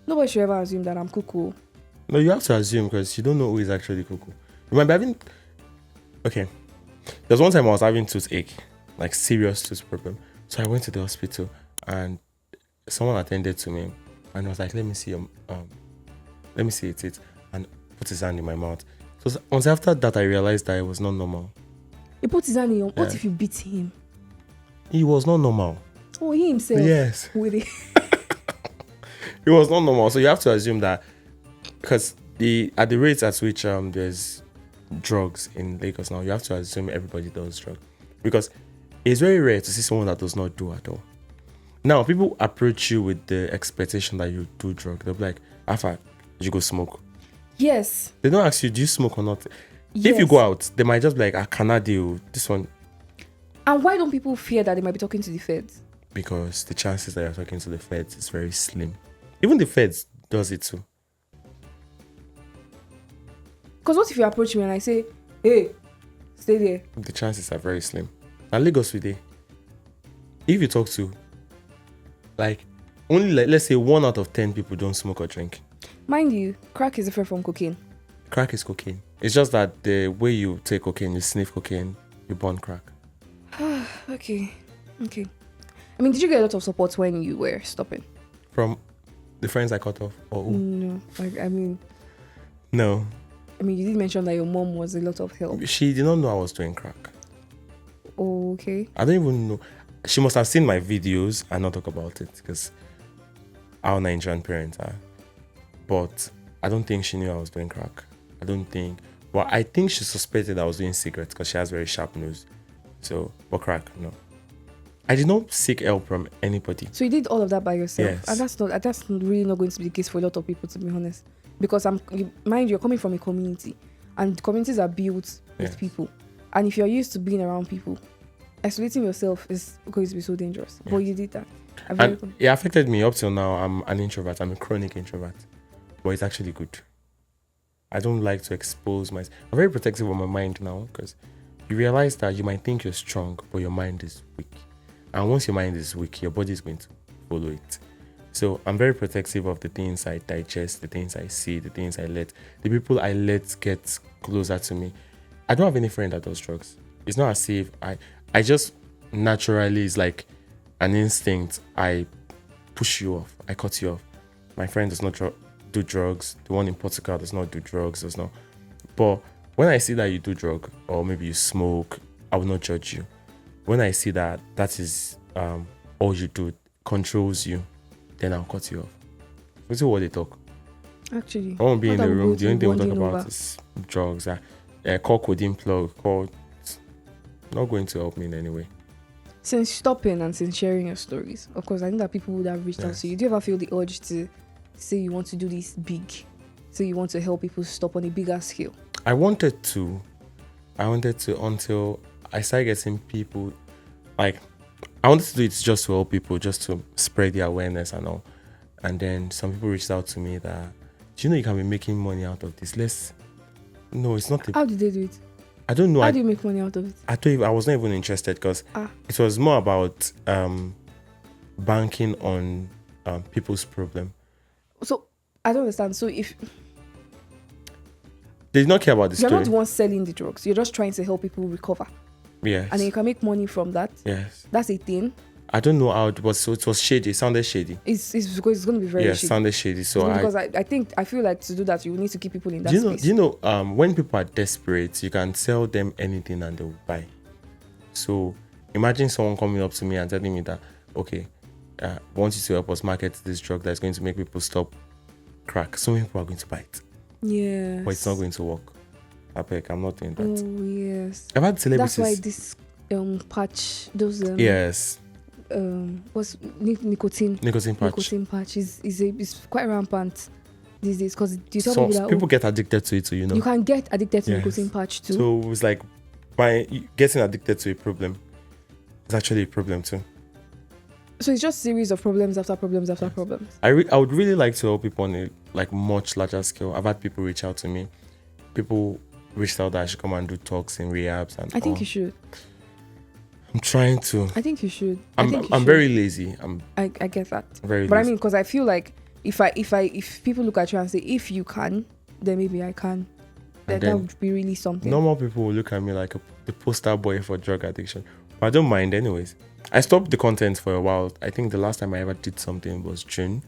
Speaker 2: Nobody should ever assume that I'm cuckoo.
Speaker 1: No, you have to assume because you don't know who is actually cuckoo. You might be having. Okay, there's one time I was having toothache, like serious tooth problem. So I went to the hospital and someone attended to me and was like, "Let me see your let me see your teeth," and put his hand in my mouth. So once after that, I realized that it was not normal.
Speaker 2: He put his hand in your. What if you beat him?
Speaker 1: He was not normal.
Speaker 2: Oh, he himself.
Speaker 1: Yes.
Speaker 2: With it.
Speaker 1: It was not normal. So you have to assume that because at the rates at which there's drugs in Lagos now, you have to assume everybody does drugs because it's very rare to see someone that does not do at all. Now people approach you with the expectation that you do drugs. They'll be like, "Afa, did you go smoke?"
Speaker 2: Yes.
Speaker 1: They don't ask you, "Do you smoke or not?"
Speaker 2: Yes.
Speaker 1: If you go out, they might just be like, "I cannot deal this one."
Speaker 2: And why don't people fear that they might be talking to the feds?
Speaker 1: Because the chances that you're talking to the feds is very slim. Even the feds does it too.
Speaker 2: Because what if you approach me and I say, "Hey, stay there"?
Speaker 1: The chances are very slim. And Lagos with it. If you talk to, only let's say 1 out of 10 people don't smoke or drink.
Speaker 2: Mind you, crack is different from cocaine.
Speaker 1: Crack is cocaine. It's just that the way you take cocaine, you sniff cocaine, you burn crack.
Speaker 2: Okay. I mean, did you get a lot of support when you were stopping?
Speaker 1: From the friends I cut off? Or who?
Speaker 2: No.
Speaker 1: No.
Speaker 2: I mean, you did mention that your mom was a lot of help.
Speaker 1: She did not know I was doing crack.
Speaker 2: Oh, okay.
Speaker 1: I don't even know. She must have seen my videos and not talk about it because our Nigerian parents are. But I don't think she knew I was doing crack. I don't think. Well, I think she suspected I was doing cigarettes because she has very sharp nose. So, but crack, no. I did not seek help from anybody.
Speaker 2: So you did all of that by yourself?
Speaker 1: Yes.
Speaker 2: And that's really not going to be the case for a lot of people, to be honest. Because you're coming from a community, and communities are built with people. And if you're used to being around people, isolating yourself is going to be so dangerous.
Speaker 1: Yeah.
Speaker 2: But you did that.
Speaker 1: And it affected me up till now. I'm an introvert. I'm a chronic introvert. But it's actually good. I don't like to expose myself. I'm very protective of my mind now because you realize that you might think you're strong, but your mind is weak. And once your mind is weak, your body is going to follow it. So I'm very protective of the things I digest, the things I see, the things I let, the people I let get closer to me. I don't have any friend that does drugs. It's not as if I just naturally, it's like an instinct. I push you off. I cut you off. My friend does not do drugs. The one in Portugal does not do drugs. Does not. But when I see that you do drug or maybe you smoke, I will not judge you. When I see that that is all you do, controls you, then I'll cut you off. This is what they talk.
Speaker 2: Actually,
Speaker 1: I won't be in the room. The only thing we'll talk
Speaker 2: bonding
Speaker 1: about
Speaker 2: over
Speaker 1: is drugs. Call coding plug. Call. Not going to help me in any way.
Speaker 2: Since stopping and since sharing your stories, of course, I think that people would have reached out
Speaker 1: Yes.
Speaker 2: to you. Do you ever feel the urge to say you want to do this big? So you want to help people stop on a bigger scale?
Speaker 1: I wanted to until I started getting people, like, I wanted to do it just to help people, just to spread the awareness and all. And then some people reached out to me that, do you know you can be making money out of this? No, it's not.
Speaker 2: How did they do it?
Speaker 1: I don't know.
Speaker 2: How do you make money out of it?
Speaker 1: I told you I was not even interested because it was more about banking on people's problem.
Speaker 2: So I don't understand. So if
Speaker 1: They did not care about the
Speaker 2: you're
Speaker 1: story.
Speaker 2: not the one selling the drugs, you're just trying to help people recover,
Speaker 1: Yes.
Speaker 2: and then you can make money from that.
Speaker 1: Yes.
Speaker 2: That's a thing.
Speaker 1: I don't know how it was. So it was shady. It sounded shady.
Speaker 2: It's because it's going to be very
Speaker 1: Yeah,
Speaker 2: shitty.
Speaker 1: sounded shady. So
Speaker 2: Because I feel like to do that you need to keep people in that
Speaker 1: do
Speaker 2: space.
Speaker 1: you know when people are desperate, you can sell them anything and they'll buy. So imagine someone coming up to me and telling me that, okay, want you to help us market this drug that's going to make people stop crack. So many people are going to buy it,
Speaker 2: Yes.
Speaker 1: but it's not going to work. I'm not doing that.
Speaker 2: Oh yes.
Speaker 1: I've had celebrities.
Speaker 2: That's why this patch, those
Speaker 1: Yes,
Speaker 2: what's nicotine patch is quite rampant these days, because you tell
Speaker 1: so
Speaker 2: people that
Speaker 1: people get addicted to it, so you know.
Speaker 2: you can get addicted to
Speaker 1: Yes.
Speaker 2: nicotine patch too.
Speaker 1: So it's like getting addicted to a problem is actually a problem too.
Speaker 2: So it's just series of problems after problems after problems.
Speaker 1: I would really like to help people on a like much larger scale. I've had people reach out to me. People reached out that I should come and do talks in rehabs and
Speaker 2: I think
Speaker 1: all.
Speaker 2: you should.
Speaker 1: I'm trying to.
Speaker 2: I think you should.
Speaker 1: I'm very lazy.
Speaker 2: I get that.
Speaker 1: Very
Speaker 2: But
Speaker 1: lazy.
Speaker 2: I mean, because I feel like if people look at you and say, if you can, then maybe I can. That
Speaker 1: then
Speaker 2: would be really something.
Speaker 1: Normal people will look at me like the poster boy for drug addiction. But I don't mind anyways. I stopped the content for a while. I think the last time I ever did something was June.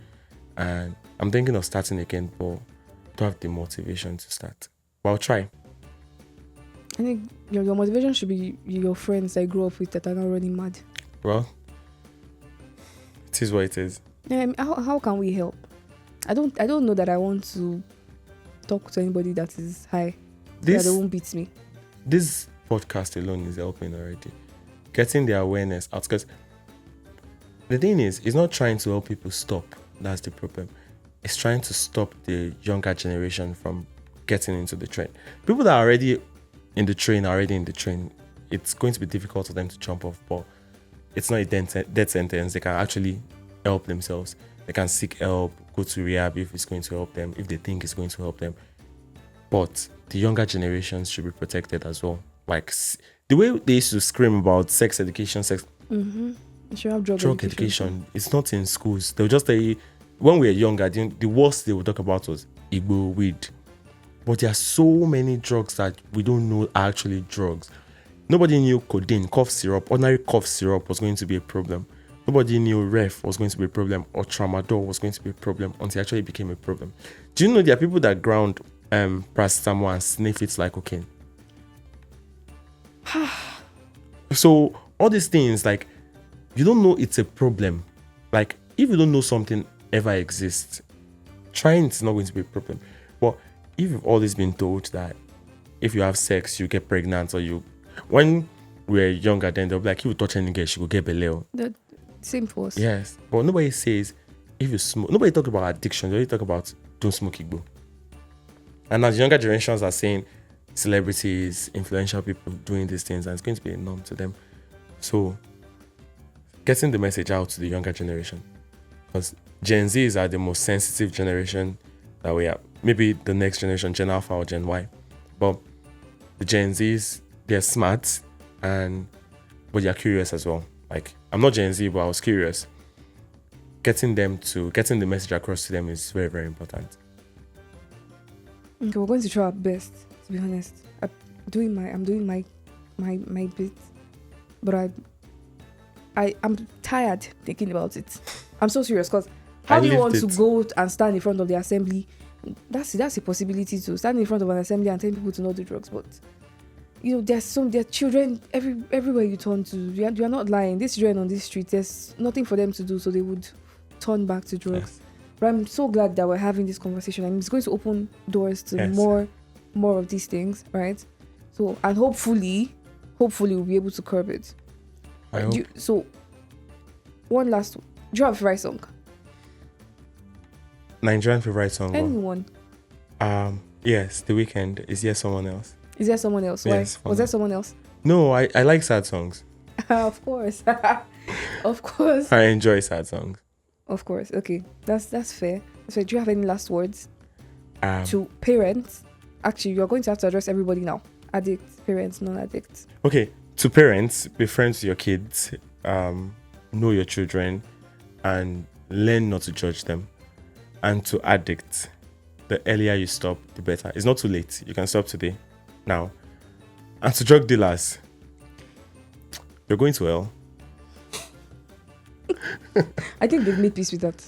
Speaker 1: And I'm thinking of starting again, but I don't have the motivation to start. But I'll try.
Speaker 2: I think your motivation should be your friends I grew up with that are not running mad.
Speaker 1: Well, it is what it is.
Speaker 2: How can we help? I don't know that I want to talk to anybody that is high. That they won't beat me.
Speaker 1: This podcast alone is helping already. Getting the awareness out. Because the thing is, it's not trying to help people stop. That's the problem. It's trying to stop the younger generation from getting into the train. People that are already in the train are already in the train. It's going to be difficult for them to jump off, but it's not a death sentence. They can actually help themselves. They can seek help, go to rehab if it's going to help them, if they think it's going to help them. But the younger generations should be protected as well. Like the way they used to scream about sex education,
Speaker 2: You should have
Speaker 1: drug education. It's not in schools. They'll just tell you, when we were younger, the worst they would talk about was Igbo weed. But there are so many drugs that we don't know are actually drugs. Nobody knew codeine, cough syrup, ordinary cough syrup was going to be a problem. Nobody knew ref was going to be a problem, or tramadol was going to be a problem until it actually became a problem. Do you know there are people that ground paracetamol and sniff it like cocaine? So all these things, like, you don't know it's a problem. Like, if you don't know something ever exists, trying it's not going to be a problem. But if you've always been told that if you have sex, you get pregnant, or when we're younger, then they'll be like, if you touch any girl, she will get beleo.
Speaker 2: The same for us.
Speaker 1: Yes. But nobody says if you smoke. Nobody talk about addiction. They only talk about don't smoke Igbo. And as younger generations are saying, celebrities, influential people doing these things, and it's going to be a norm to them. So getting the message out to the younger generation, because Gen Zs are the most sensitive generation that we have. Maybe the next generation, Gen Alpha or Gen Y, but the Gen Zs, they're smart but they're curious as well. Like, I'm not Gen Z, but I was curious. Getting the message across to them is very, very important.
Speaker 2: Okay, we're going to try our best, to be honest. I'm doing my bit, but I'm tired thinking about it. I'm so serious, because how do you want to go and stand in front of the assembly? That's a possibility to stand in front of an assembly and tell people to not do drugs. But there are children everywhere you turn to. You are not lying. These children on this street, there's nothing for them to do, so they would turn back to drugs. Yes. But I'm so glad that we're having this conversation, and it's going to open doors to more of these things, right? So, and hopefully we'll be able to curb it.
Speaker 1: I hope.
Speaker 2: So, one last one. Do you have a favorite song?
Speaker 1: Nigerian favorite song?
Speaker 2: Anyone?
Speaker 1: Yes, The Weeknd. Is there someone else?
Speaker 2: Is there someone else?
Speaker 1: Yes,
Speaker 2: why? Was there someone else?
Speaker 1: No, I like sad songs.
Speaker 2: Of course. Of course.
Speaker 1: I enjoy sad songs.
Speaker 2: Of course. Okay. That's fair. So, do you have any last words to parents? Actually, you're going to have to address everybody now. Addicts, parents, non-addicts.
Speaker 1: Okay. To parents, be friends with your kids. Know your children and learn not to judge them. And to addicts, the earlier you stop, the better. It's not too late. You can stop today, now. And to drug dealers, you're going to hell.
Speaker 2: I think they've made peace with that.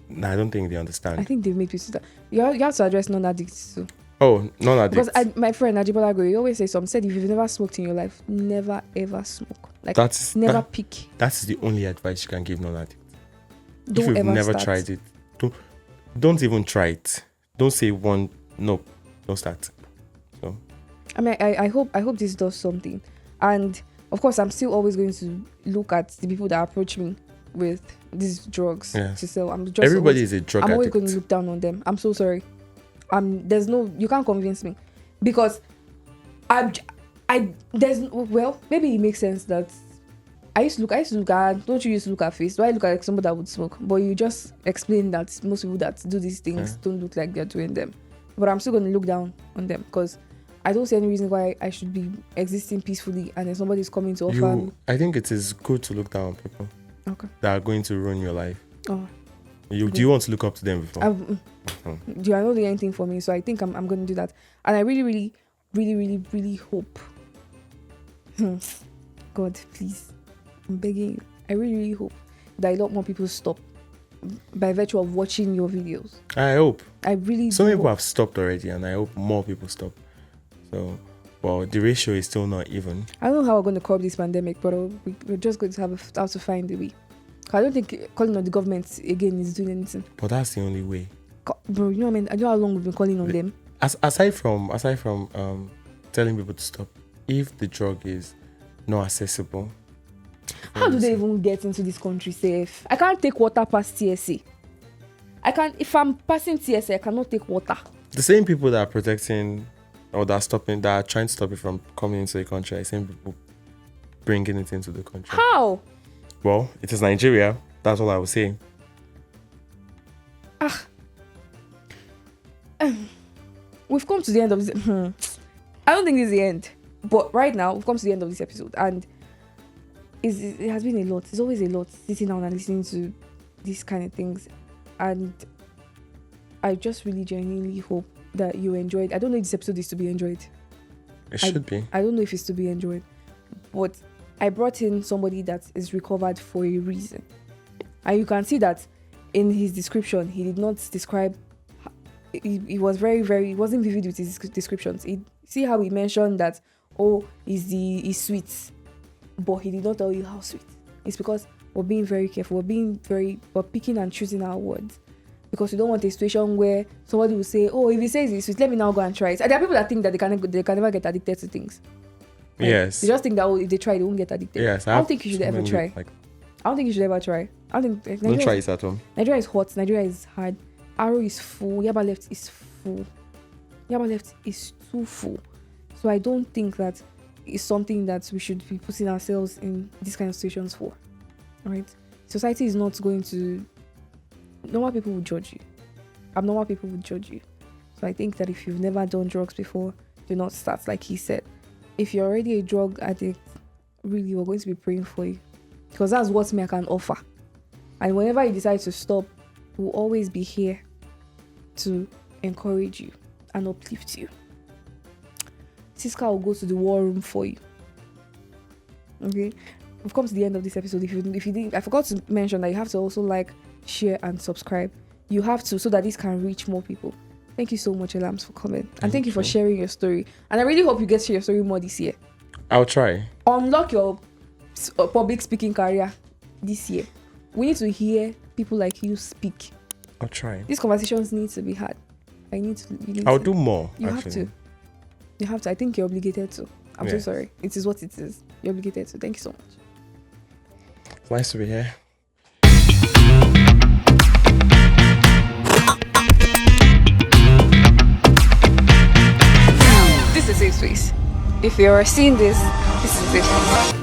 Speaker 1: Nah, I don't think they understand.
Speaker 2: I think they've made peace with that. You have to address non-addicts too.
Speaker 1: Oh, non-addicts.
Speaker 2: Because my friend Ajibola Goye always says something. Said if you've never smoked in your life, never ever smoke. Like, never pick.
Speaker 1: That's the only advice you can give non-addicts.
Speaker 2: Don't
Speaker 1: if you've
Speaker 2: ever
Speaker 1: never
Speaker 2: start.
Speaker 1: tried it, don't even try it. Don't say one. No, don't start. So,
Speaker 2: I mean, I hope this does something. And of course, I'm still always going to look at the people that approach me with these drugs to sell.
Speaker 1: Everybody is a drug addict.
Speaker 2: I'm always going to look down on them. I'm so sorry. You can't convince me, because maybe it makes sense that I used to look at, don't you used to look at face? Do I look at somebody that would smoke? But you just explain that most people that do these things don't look like they're doing them. But I'm still going to look down on them, because I don't see any reason why I should be existing peacefully and then somebody's coming to offer me.
Speaker 1: I think it is good to look down on people that are going to ruin your life.
Speaker 2: Oh.
Speaker 1: Do you want to look up to them before?
Speaker 2: You are not doing anything for me, so I think I'm going to do that. And I really, really, really, really, really hope. God, please, I'm begging you. I really, really hope that a lot more people stop by virtue of watching your videos.
Speaker 1: I hope.
Speaker 2: I really.
Speaker 1: Some people have stopped already, and I hope more people stop. So, well, the ratio is still not even. I
Speaker 2: don't know how we're going to curb this pandemic, but we're just going to have to find a way. I don't think calling on the government again is doing anything.
Speaker 1: But that's the only way.
Speaker 2: Bro, you know what I mean? I know how long we've been calling on them.
Speaker 1: Aside from telling people to stop, if the drug is not accessible.
Speaker 2: How do they even get into this country safe? I can't take water past TSA. If I'm passing TSA, I cannot take water.
Speaker 1: The same people that are protecting or that are trying to stop it from coming into the country are the same people bringing it into the country.
Speaker 2: How?
Speaker 1: Well, it is Nigeria. That's all I would say.
Speaker 2: We've come to the end of this. I don't think this is the end. But right now, we've come to the end of this episode. And it has been a lot. It's always a lot sitting down and listening to these kind of things. And I just really genuinely hope that you enjoyed. I don't know if this episode is to be enjoyed.
Speaker 1: It should be.
Speaker 2: I don't know if it's to be enjoyed. But I brought in somebody that is recovered for a reason. And you can see that in his description, he did not describe. He was very, very. He wasn't vivid with his descriptions. See how he mentioned that, he's sweet. But he did not tell you how sweet. It's because we're being very careful. We're picking and choosing our words. Because we don't want a situation where somebody will say, if he says it's sweet, let me now go and try it. And there are people that think that they can never get addicted to things. Like,
Speaker 1: yes.
Speaker 2: They just think that if they try, they won't get addicted.
Speaker 1: Yes.
Speaker 2: I don't think you should ever try. I don't think you should ever try. I don't think.
Speaker 1: Don't try it at home.
Speaker 2: Nigeria is hot. Nigeria is hard. Arrow is full. Yaba left is full. Yaba left is too full. So I don't think that is something that we should be putting ourselves in these kind of situations for. Right? Society is not going to. Normal people will judge you. Abnormal people will judge you. So I think that if you've never done drugs before, do not start. Like he said, if you're already a drug addict, really, we're going to be praying for you, because that's what me I can offer. And whenever you decide to stop, we'll always be here to encourage you and uplift you. Siska will go to the war room for you. Okay, we've come to the end of this episode. If you didn't, I forgot to mention that you have to also like, share, and subscribe. You have to, so that this can reach more people. Thank you so much, Ellams, for coming, and thank you for sharing your story. And I really hope you get to share your story more this year.
Speaker 1: I'll try.
Speaker 2: Unlock your public speaking career this year. We need to hear people like you speak.
Speaker 1: I'll try.
Speaker 2: These conversations need to be had.
Speaker 1: I'll do more.
Speaker 2: You
Speaker 1: actually.
Speaker 2: have to. You have to. I think you're obligated to. I'm so sorry. It is what it is. You're obligated to. Thank you so much.
Speaker 1: It's nice to be here.
Speaker 2: This is a safe space. If you're seeing this, this is a safe space.